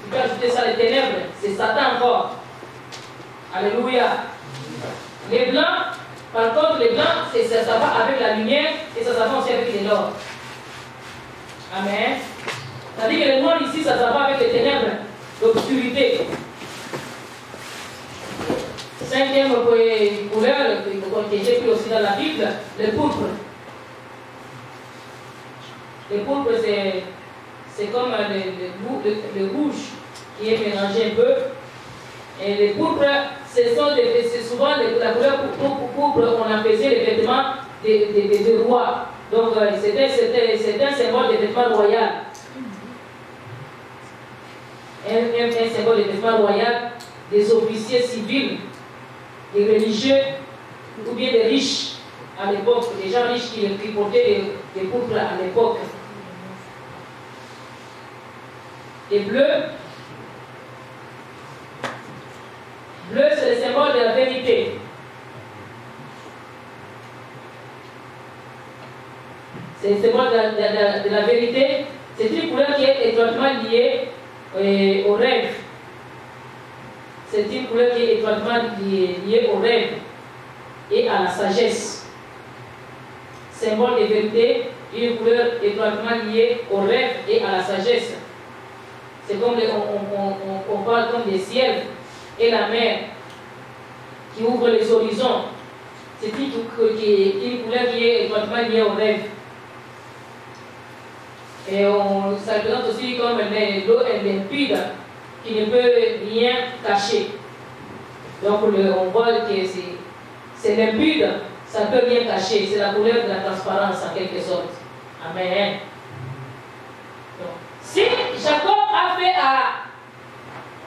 Tu peux ajouter ça, les ténèbres. C'est Satan encore. Alléluia. Les blancs, par contre, les blancs, ça va avec la lumière et ça va aussi avec les l'or. Amen. C'est-à-dire que le noir ici, ça va avec les ténèbres. L'obscurité. Cinquième couleur que j'ai pris aussi dans la Bible, le pourpre. Le pourpre, c'est comme le rouge qui est mélangé un peu. Et le pourpre, c'est souvent la couleur pourpre, on en faisait les vêtements des rois. Donc, c'est un symbole des vêtements royaux. Un symbole de vêtements royaux des officiers civils, des religieux ou bien des riches à l'époque, des gens riches qui portaient des pourpres à l'époque. Et bleu, c'est le symbole de la vérité. C'est le symbole de la vérité. C'est une couleur qui est étroitement liée au rêve. C'est une couleur qui est étroitement liée au rêve et à la sagesse. Symbole de vérité, une couleur étroitement liée au rêve et à la sagesse. C'est comme on parle comme des ciels et la mer qui ouvre les horizons. C'est une couleur qui est étroitement liée au rêve. Et ça représente aussi comme l'eau est limpide, qui ne peut rien cacher. Donc on voit que c'est limpide, ça ne peut rien cacher. C'est la couleur de la transparence en quelque sorte. Amen. Donc, si Jacob a fait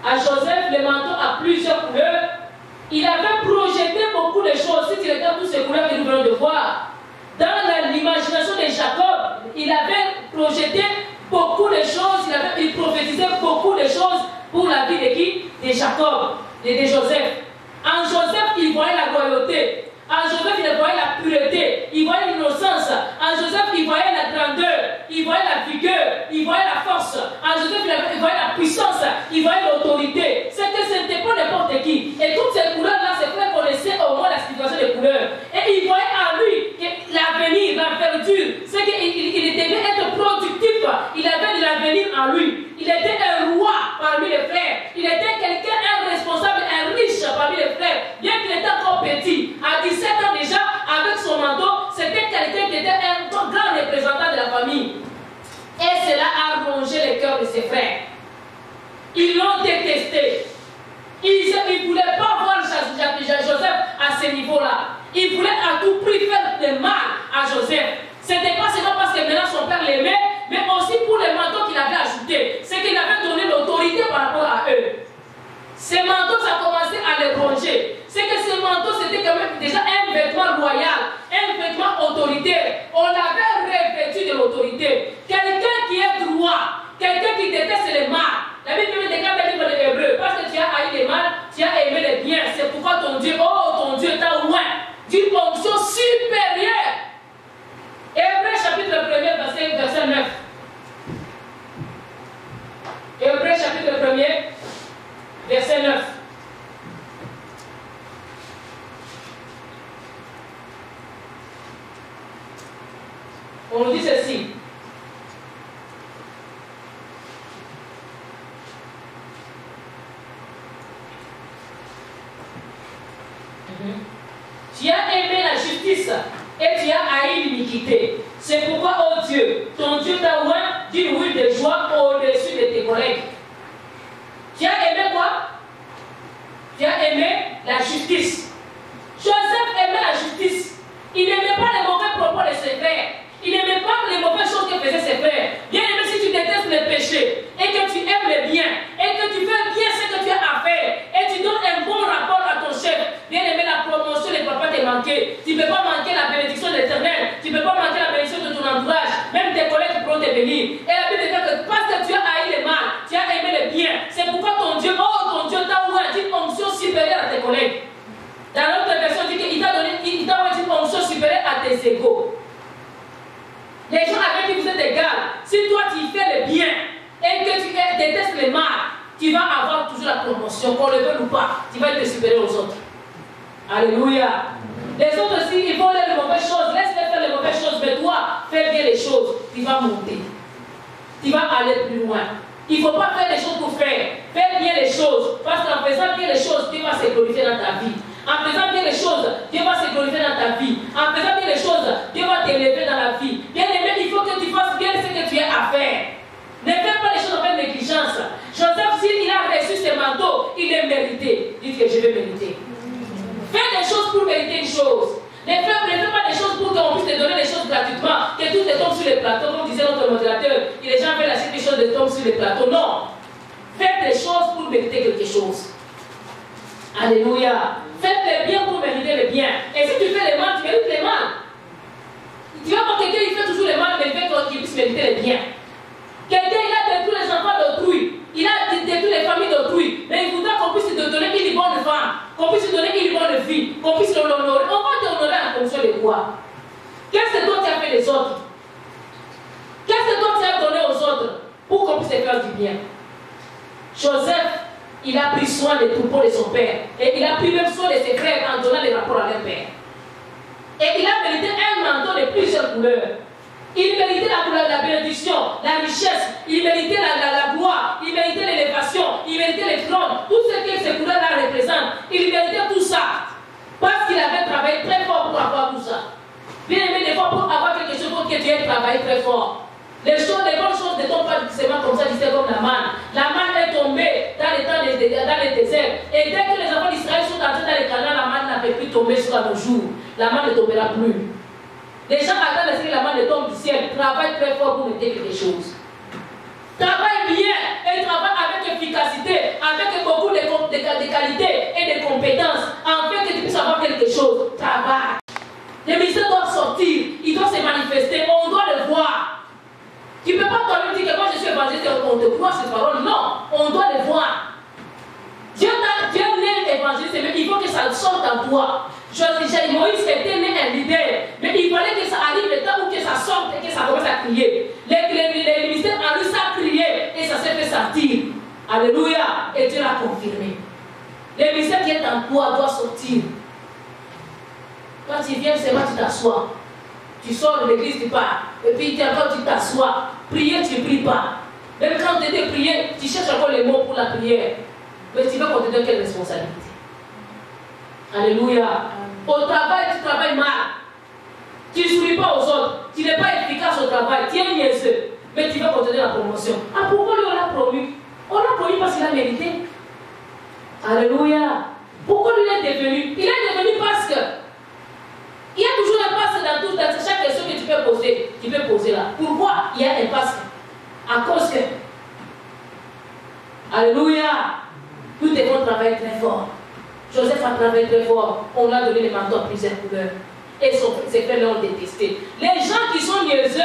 à Joseph le manteau à plusieurs couleurs, il avait projeté beaucoup de choses. Si tu regardes toutes ces couleurs que nous venons de voir, dans l'imagination de Jacob, il avait projeté beaucoup de choses, il prophétisait beaucoup de choses pour la vie de qui? De Jacob, de Joseph. En Joseph, il voyait la loyauté. En Joseph, il voyait la pureté, il voyait l'innocence. En Joseph, il voyait la grandeur, il voyait la vigueur, il voyait la force. En Joseph, il voyait la puissance, il voyait l'autorité. C'est que ce n'était pas n'importe qui. Et toutes ces couleurs-là, c'est vrai qu'on connaissait au moins la situation des couleurs. Et il voyait en lui que l'avenir, la verdure, c'est qu'il devait être productif. Il avait de l'avenir en lui. Il était un roi parmi les frères. Il était quelqu'un, un responsable, un riche parmi les frères. Bien qu'il était encore petit, à 17 ans déjà, avec son manteau, c'était quelqu'un qui était un grand représentant de la famille. Et cela a rongé les cœurs de ses frères. Ils l'ont détesté. Ils ne voulaient pas voir Joseph à ce niveau-là. Ils voulaient à tout prix faire du mal à Joseph. Ce n'était pas seulement parce que maintenant son père l'aimait, mais aussi pour les manteaux qu'il avait ajoutés. C'est qu'il avait donné l'autorité par rapport à eux. Ces manteaux, ça a commencé à les ronger. C'est que ces manteaux, c'était quand même déjà un vêtement royal, un vêtement autoritaire. On l'avait revêtu de l'autorité. Quelqu'un qui est droit, quelqu'un qui déteste les mal. La Bible me déclare dans le livre de Hébreux, parce que tu as haï les mal, tu as aimé les biens. C'est pourquoi ton Dieu, oh ton Dieu t'a oint d'une fonction supérieure. Hébreux chapitre 1er, verset 9. Hébreux chapitre 1er, verset 9. On nous dit ceci. Tu as aimé la justice et tu as haï l'iniquité. C'est pourquoi, oh Dieu, ton Dieu t'a oint d'une huile de joie au-dessus de tes collègues. Tu as aimé quoi? Tu as aimé la justice. Joseph aimait la justice. Il n'aimait pas les mauvais propos de ses frères. Il n'aimait pas les mauvaises choses que faisaient ses frères. Bien aimé, si tu détestes les péchés et que tu aimes les biens et que tu fais bien ce que tu as à faire et tu donnes un bon rapport à ton chef, bien aimé, la promotion ne peut pas te manquer. Tu ne peux pas manquer la bénédiction de l'Éternel. Tu ne peux pas manquer la bénédiction de ton entourage. Même tes collègues pourront te bénir. Et la Bible dit que parce que tu as haï le mal, tu as aimé le bien. C'est pourquoi ton Dieu, oh ton Dieu t'a oint d'une onction supérieure à tes collègues. Dans l'autre version, il dit qu'il t'a donné une onction supérieure à tes égaux. Les gens avec qui vous êtes égal, si toi tu fais le bien et que tu détestes le mal, tu vas avoir toujours la promotion, qu'on le veuille ou pas, tu vas être supérieur aux autres. Alléluia. Les autres aussi, ils vont faire les mauvaises choses, laisse-les faire les mauvaises choses, mais toi, fais bien les choses, tu vas monter. Tu vas aller plus loin. Il ne faut pas faire les choses pour faire. Fais bien les choses, parce qu'en faisant bien les choses, Dieu va se glorifier dans ta vie. En faisant bien les choses, Dieu va se glorifier dans ta vie. En faisant bien les choses, Dieu va t'élever dans la vie. Bien aimé, il faut que tu fasses bien ce que tu as à faire. Ne fais pas les choses avec négligence. Joseph, s'il a reçu ses manteaux, il est mérité. Dites que je vais mériter. Fais des choses pour mériter une chose. Ne fais pas des choses pour qu'on puisse te donner des choses gratuitement, que tout te tombe sur les plateaux, comme disait notre modérateur. Et les gens veulent acheter des choses de tomber sur les plateaux. Non. Faites des choses pour mériter quelque chose. Alléluia. Faites le bien pour mériter le bien. Et si tu fais le mal, tu mérites le mal. Tu vas voir quelqu'un, il fait toujours le mal, mais il fait qu'il puisse mériter le bien. Quelqu'un, il a détruit les enfants d'autrui. Il a détruit les familles d'autrui. Mais il voudra qu'on puisse te donner une bonne femme, qu'on puisse te donner une bonne vie, qu'on puisse l'honorer. On va t'honorer en fonction de quoi? Qu'est-ce que toi tu as fait les autres? Qu'est-ce que toi tu as donné aux autres pour qu'on puisse te faire du bien? Joseph, il a pris soin des troupeaux de son père. Et il a pris même soin de ses frères en donnant les rapports à leur père. Et il a mérité un manteau de plusieurs couleurs. Il méritait la bénédiction, la richesse, il méritait la gloire, il méritait l'élévation, il méritait les trônes, tout ce que ces couleurs-là représentent. Il méritait tout ça. Parce qu'il avait travaillé très fort pour avoir tout ça. Bien aimé, des fois, pour avoir quelque chose, que tu aies travaillé très fort. Les bonnes choses ne tombent pas seulement comme ça, disait comme la manne. La manne est tombée dans les déserts. Et dès que les enfants d'Israël sont entrés dans les canaux, la manne n'a pas pu tomber jusqu'à nos jours. La manne ne tombera plus. Les gens attendent à ce que la manne tombe du ciel. Travaille très fort pour metter quelque chose. Travaille bien et travaille avec efficacité, avec beaucoup de qualités et de compétences, afin que tu puisses avoir quelque chose. Travaille. Les ministères doivent sortir, ils doivent se manifester, on doit le voir. Tu ne peux pas toi-même dire que moi je suis évangéliste, on te croit cette parole. Non, on doit le voir. Dieu n'est évangéliste, mais il faut que ça sorte sorte en toi. Moïse était né un leader, mais il fallait que ça arrive le temps où que ça sorte et que ça commence à crier. Les ministères en lui, ça a crié et ça s'est fait sortir. Alléluia. Et Dieu l'a confirmé. Le ministère qui est en toi doit sortir. Quand tu viens seulement, tu t'assois. Tu sors de l'église, tu pars. Et puis quand tu t'assois, prier, tu ne pries pas. Même quand tu étais prié, tu cherches encore les mots pour la prière. Mais tu veux qu'on te donne quelle responsabilité? Alléluia. Au travail, tu travailles mal. Tu ne souris pas aux autres. Tu n'es pas efficace au travail. Tu es niaiseux. Mais tu veux qu'on te donne la promotion. Ah, pourquoi lui on l'a promu? On l'a promu parce qu'il a mérité. Alléluia. Pourquoi lui il est devenu? Il est devenu parce que il y a toujours un parce dans chaque question que tu peux poser. Tu peux poser là. Pourquoi il y a un parce? À cause que. Alléluia. Nous devons travailler très fort. Joseph a travaillé très fort. On a donné les manteaux à plusieurs couleurs. Et ses frères l'ont détesté. Les gens qui sont niaiseux,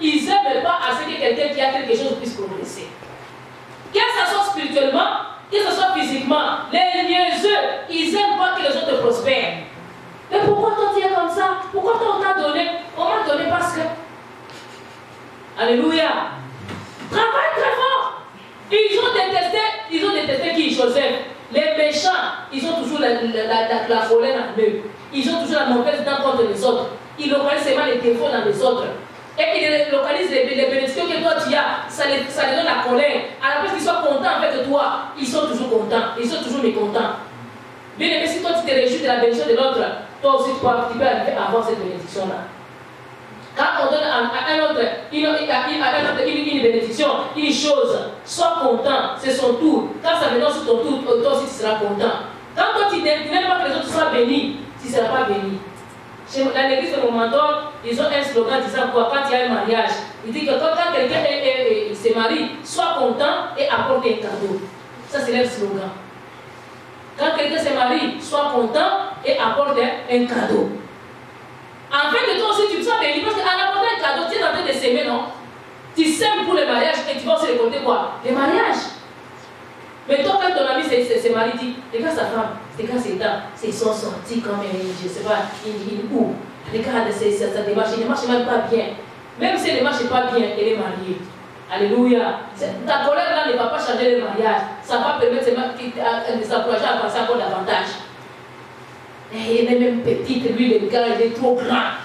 ils n'aiment pas à ce que quelqu'un qui a quelque chose puisse progresser. Que ce soit spirituellement, que ce soit physiquement, les niaiseux, ils n'aiment pas que les autres prospèrent. Mais pourquoi toi tu es comme ça? Pourquoi toi on t'a donné? On m'a donné parce que. Alléluia. Travaille très fort. Ils ont détesté qui? Joseph. Les méchants, ils ont toujours la colère en eux. Ils ont toujours la mauvaise dent contre les autres. Ils localisent seulement les défauts dans les autres. Et ils localisent les bénédictions que toi tu as. Ça les donne la colère. À la place qu'ils soient contents avec toi, ils sont toujours contents. Ils sont toujours mécontents. Bien aimé, si toi tu te réjouis de la bénédiction de l'autre, toi aussi tu peux arriver à avoir cette bénédiction-là. Quand on donne à un autre une bénédiction, une chose, sois content, c'est son tour. Quand ça vient sur ton tour, toi aussi tu seras content. Quand toi tu n'aimes pas que les autres soient bénis, tu ne seras pas béni. Dans l'église de mon mentor, ils ont un slogan disant quoi? Quand il y a un mariage, il dit que quand quelqu'un se marie, sois content et apporte un cadeau. Ça c'est leur slogan. Quand quelqu'un se marie, sois content et apporte un cadeau. En fait, toi aussi, tu te sens béni parce qu'en apportant un cadeau, tu es en train de s'aimer, non? Tu sèmes pour le mariage et tu vas aussi récolter quoi? Le mariage. Mais toi, quand ton ami se marie, dit, regarde sa femme, regarde ses dents, ils sont sortis comme, je ne sais pas, où? Regarde sa démarche, il ne marche même pas bien. Même si elle ne marche pas bien, elle est mariée. Alléluia. Ta colère là ne va pas changer le mariage. Ça va permettre de s'encourager à passer encore davantage. Elle est même petite, lui le gars il est trop grand.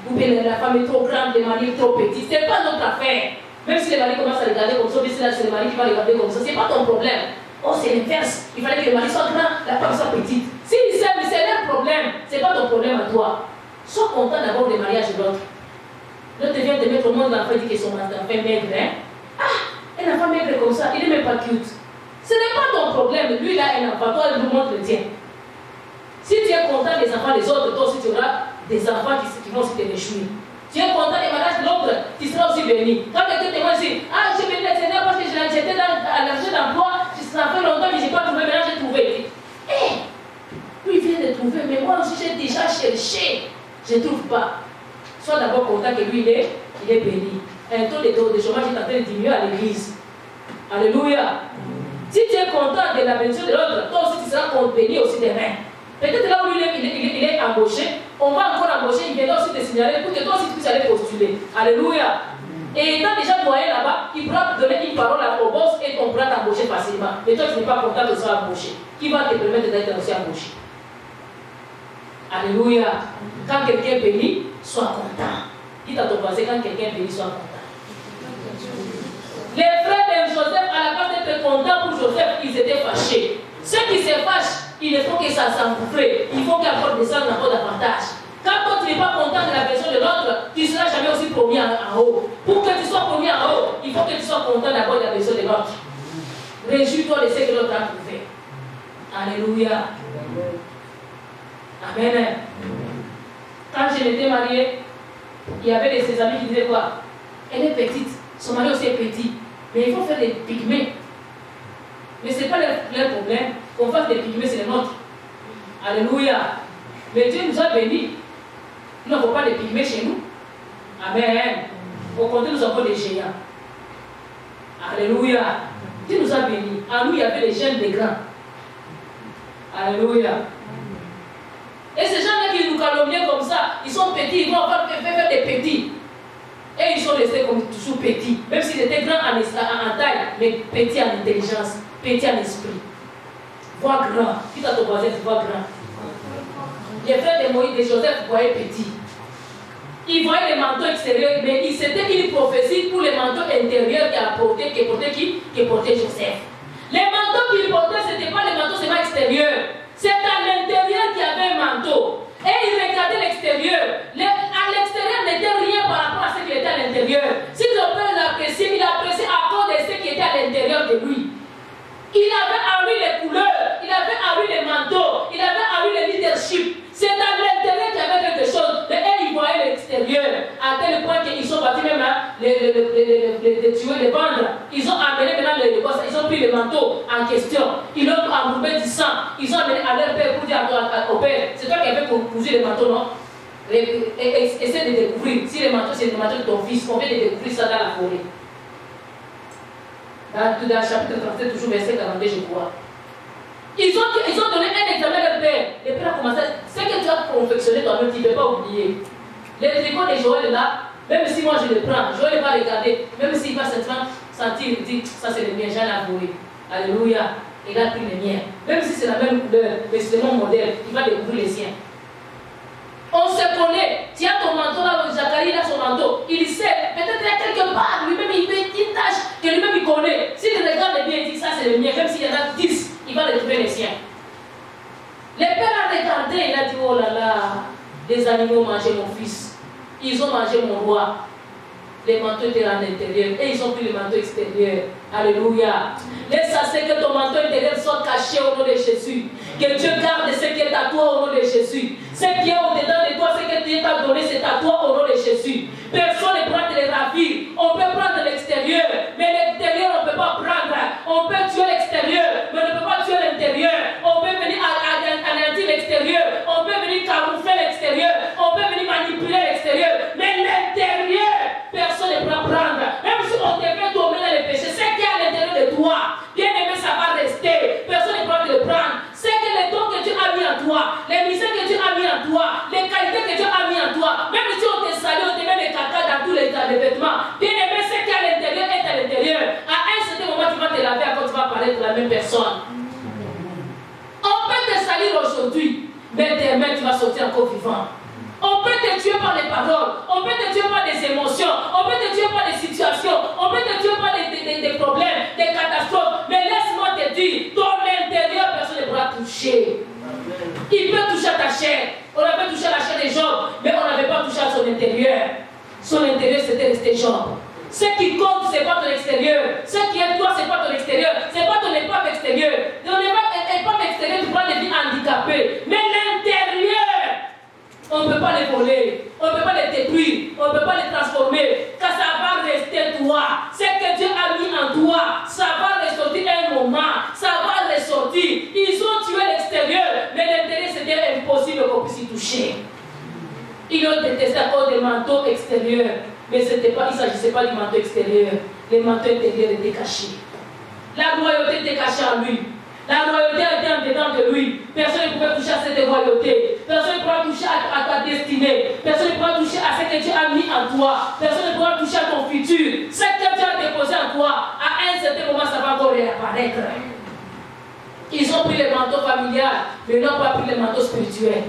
Ou bien la femme est trop grande, le mari est trop petit. Ce n'est pas notre affaire. Même si le mari commence à regarder comme ça, c'est le mari qui va regarder comme ça, ce n'est pas ton problème. Oh, c'est l'inverse. Il fallait que le mari soit grand, la femme soit petite. S'ils s'aiment, c'est leur problème. Ce n'est pas ton problème à toi. Sois content d'avoir le mariage de l'autre. L'autre vient de mettre au monde l'enfant, dit que son enfant maigre. Ah, un enfant maigre comme ça, il n'est même pas cute. Ce n'est pas ton problème. Lui, il a un enfant, toi, il nous montre le tien. Si tu es content des enfants des autres, toi aussi tu auras des enfants qui vont aussi te réjouir. Tu es content des mariages de l'autre, tu seras aussi béni. Quand quelqu'un te dit, ah, j'ai béni le Seigneur parce que j'étais à la recherche d'emploi, ça fait longtemps que je n'ai pas trouvé, maintenant j'ai trouvé. Lui il vient de trouver, mais moi aussi j'ai déjà cherché. Je ne trouve pas. Sois d'abord content que lui il est béni. Un taux de chômage est en train de diminuer à l'église. Alléluia. Si tu es content de la bénédiction de l'autre, toi aussi tu seras béni aussi des mains. Peut-être là où il est embauché, on va encore embaucher, il viendra aussi te signaler pour que toi aussi tu puisses aller postuler. Alléluia. Et étant déjà doyen là-bas, il pourra te donner une parole au boss et on pourra t'embaucher facilement. Mais toi tu n'es pas content de ça embauché. Qui va te permettre d'être aussi embauché? Alléluia. Quand quelqu'un est béni, sois content. Dis à ton voisin, quand quelqu'un est béni, sois content. Les frères de Joseph, à la place d'être contents pour Joseph, ils étaient fâchés. Ceux qui se fâchent, il faut que ça s'engouffre. Il faut qu'elle descende encore davantage. Quand toi tu n'es pas content de la version de l'autre, tu ne seras jamais aussi promis en haut. Pour que tu sois promis en haut, il faut que tu sois content d'avoir la version de l'autre. Réjouis-toi de ce que l'autre a trouvé. Alléluia. Amen. Quand je m'étais mariée, il y avait de ses amis qui disaient quoi? Elle est petite, son mari aussi est petit. Mais il faut faire des pygmées. Mais ce n'est pas leur problème. Qu'on fasse des pygmées, c'est le nôtre. Alléluia. Mais Dieu nous a bénis. Nous n'avons pas de pygmées chez nous. Amen. Au contraire, nous avons des géants. Alléluia. Dieu nous a bénis. En nous, il y avait des jeunes, des grands. Alléluia. Et ces gens-là qui nous calomnient comme ça, ils sont petits, ils vont faire des petits. Et ils sont restés comme toujours petits. Même s'ils étaient grands en taille, mais petits en intelligence, petits en esprit. Vois grand. Quitte à ton voisin, tu vois grand. Les frères de Moïse, de Joseph, voyaient petits. Ils voyaient les manteaux extérieurs, mais c'était une prophétie pour les manteaux intérieurs qui portait Joseph. Les manteaux qu'il portait, ce n'était pas les manteaux seulement extérieurs. C'est à l'intérieur qu'il y avait un manteau. Et il regardait l'extérieur. À l'extérieur n'était rien par rapport à ce qui était à l'intérieur. Si le père l'appréciait, il appréciait à cause de ce qui était à l'intérieur de lui. Il avait en lui les couleurs, il avait en lui les manteaux, il avait en lui le leadership. C'est à l'intérieur qu'il y avait quelque chose. Et ils voyaient l'extérieur. À tel point qu'ils sont partis même les tuer, les vendre. Ils ont amené maintenant ils ont pris le manteau en question. Ils l'ont embourbé du sang. Ils ont amené à leur père pour dire au père, c'est toi qui avais cousu le manteau, non? Essaie de découvrir. Si le manteau, c'est le manteau de ton fils, on vient de découvrir ça dans la forêt. Dans le chapitre 37, toujours verset 42, je crois. Ils ont donné un examen à leur père. Le père a commencé. Ce que tu as confectionné toi-même, tu ne peux pas oublier. Les tricots de Joël là, même si moi je le prends, Joël va regarder, même s'il va sentir, il dit, ça c'est le mien, j'en ai avoué. Alléluia. Il a pris le mien. Même si c'est la même couleur, mais c'est le même modèle, il va découvrir les siens. On se connaît. Tu as ton manteau là, Zacharie a son manteau. Il sait, peut-être il y a quelque part, lui-même il fait une tâche que lui-même il connaît. S'il regarde bien, il dit ça c'est le mien, même s'il y en a 10, il va retrouver les siens. Le père a regardé, il a dit oh là là, les animaux mangeaient mon fils. Ils ont mangé mon roi. Les manteaux étaient à l'intérieur et ils ont pris le manteau extérieur. Alléluia. Laisse à ce que ton manteau intérieur soit caché au nom de Jésus. Que Dieu garde ce qui est à toi au nom de Jésus. Ce qui est au-dedans de toi, ce que Dieu t'a donné, c'est à toi au nom de Jésus. Personne ne peut te les ravir. On peut prendre l'extérieur, mais l'intérieur on ne peut pas prendre. On peut tuer l'extérieur, mais on ne peut pas tuer l'intérieur. On peut venir anéantir l'extérieur. On peut venir camoufler l'extérieur. On peut venir manipuler l'extérieur. Mais l'intérieur, personne ne peut prendre. Même si on te fait tomber dans les péchés, ce qui est à l'intérieur de toi, bien aimé, ça va rester. Personne ne peut te le prendre. C'est que les dons que Dieu a mis en toi, les misères que Dieu a mis en toi, les qualités que Dieu a mis en toi, même si on te salue, on te met les caca dans tous les vêtements, bien aimé, ce qui est à l'intérieur est à l'intérieur. À un certain moment, tu vas te laver quand tu vas parler de la même personne. On peut te salir aujourd'hui, mais demain tu vas sortir encore vivant. On peut te tuer par les paroles, on peut te tuer par des émotions, on peut te tuer par des situations, on peut te tuer par des problèmes, des catastrophes. Mais laisse-moi te dire, ton intérieur, personne ne pourra toucher. Il peut toucher à ta chair. On avait touché à la chair des Job, mais on n'avait pas touché à son intérieur. Son intérieur, c'était resté Job. Ce qui compte, ce n'est pas ton extérieur. Ce qui est toi, ce n'est pas ton extérieur. Ce n'est pas ton épave extérieure. Ton épave extérieure, tu prends des vies handicapées. Mais l'intérieur, on ne peut pas les voler, on ne peut pas les détruire, on ne peut pas les transformer, car ça va rester toi. Ce que Dieu a mis en toi, ça va ressortir un moment, ça va ressortir. Ils ont tué l'extérieur, mais l'intérieur c'était impossible qu'on puisse y toucher. Ils ont détesté à cause des manteaux extérieurs, mais il ne s'agissait pas du manteau extérieur, les manteaux intérieurs étaient cachés. La royauté était cachée en lui. La royauté était en dedans de lui. Personne ne pouvait toucher à cette royauté. Personne ne pourra toucher à ta destinée. Personne ne pourra toucher à ce que Dieu a mis en toi. Personne ne pourra toucher à ton futur. Ce que Dieu a déposé en toi, à un certain moment, ça va encore réapparaître. Ils ont pris les manteaux familiales, mais ils n'ont pas pris les manteaux spirituels.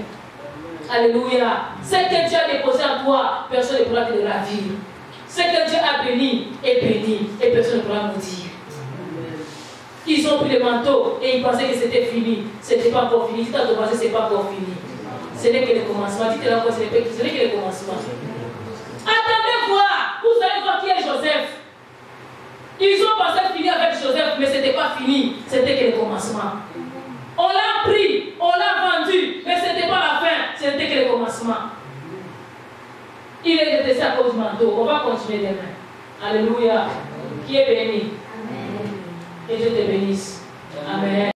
Alléluia. Ce que Dieu a déposé en toi, personne ne pourra te le ravir. Ce que Dieu a béni est béni et personne ne pourra maudire. Ils ont pris le manteau et ils pensaient que c'était fini. Ce n'était pas encore fini. Dites à ton voisin, ce n'est pas encore fini. Ce n'est que le commencement. Dites-le encore, ce n'est que le commencement. Attendez voir. Vous allez voir qui est Joseph. Ils ont pensé finir avec Joseph, mais ce n'était pas fini. C'était que le commencement. On l'a pris, on l'a vendu, mais ce n'était pas la fin. C'était que le commencement. Il est détesté à cause du manteau. On va continuer demain. Alléluia. Qui est béni? Que Dieu te bénisse. Amen.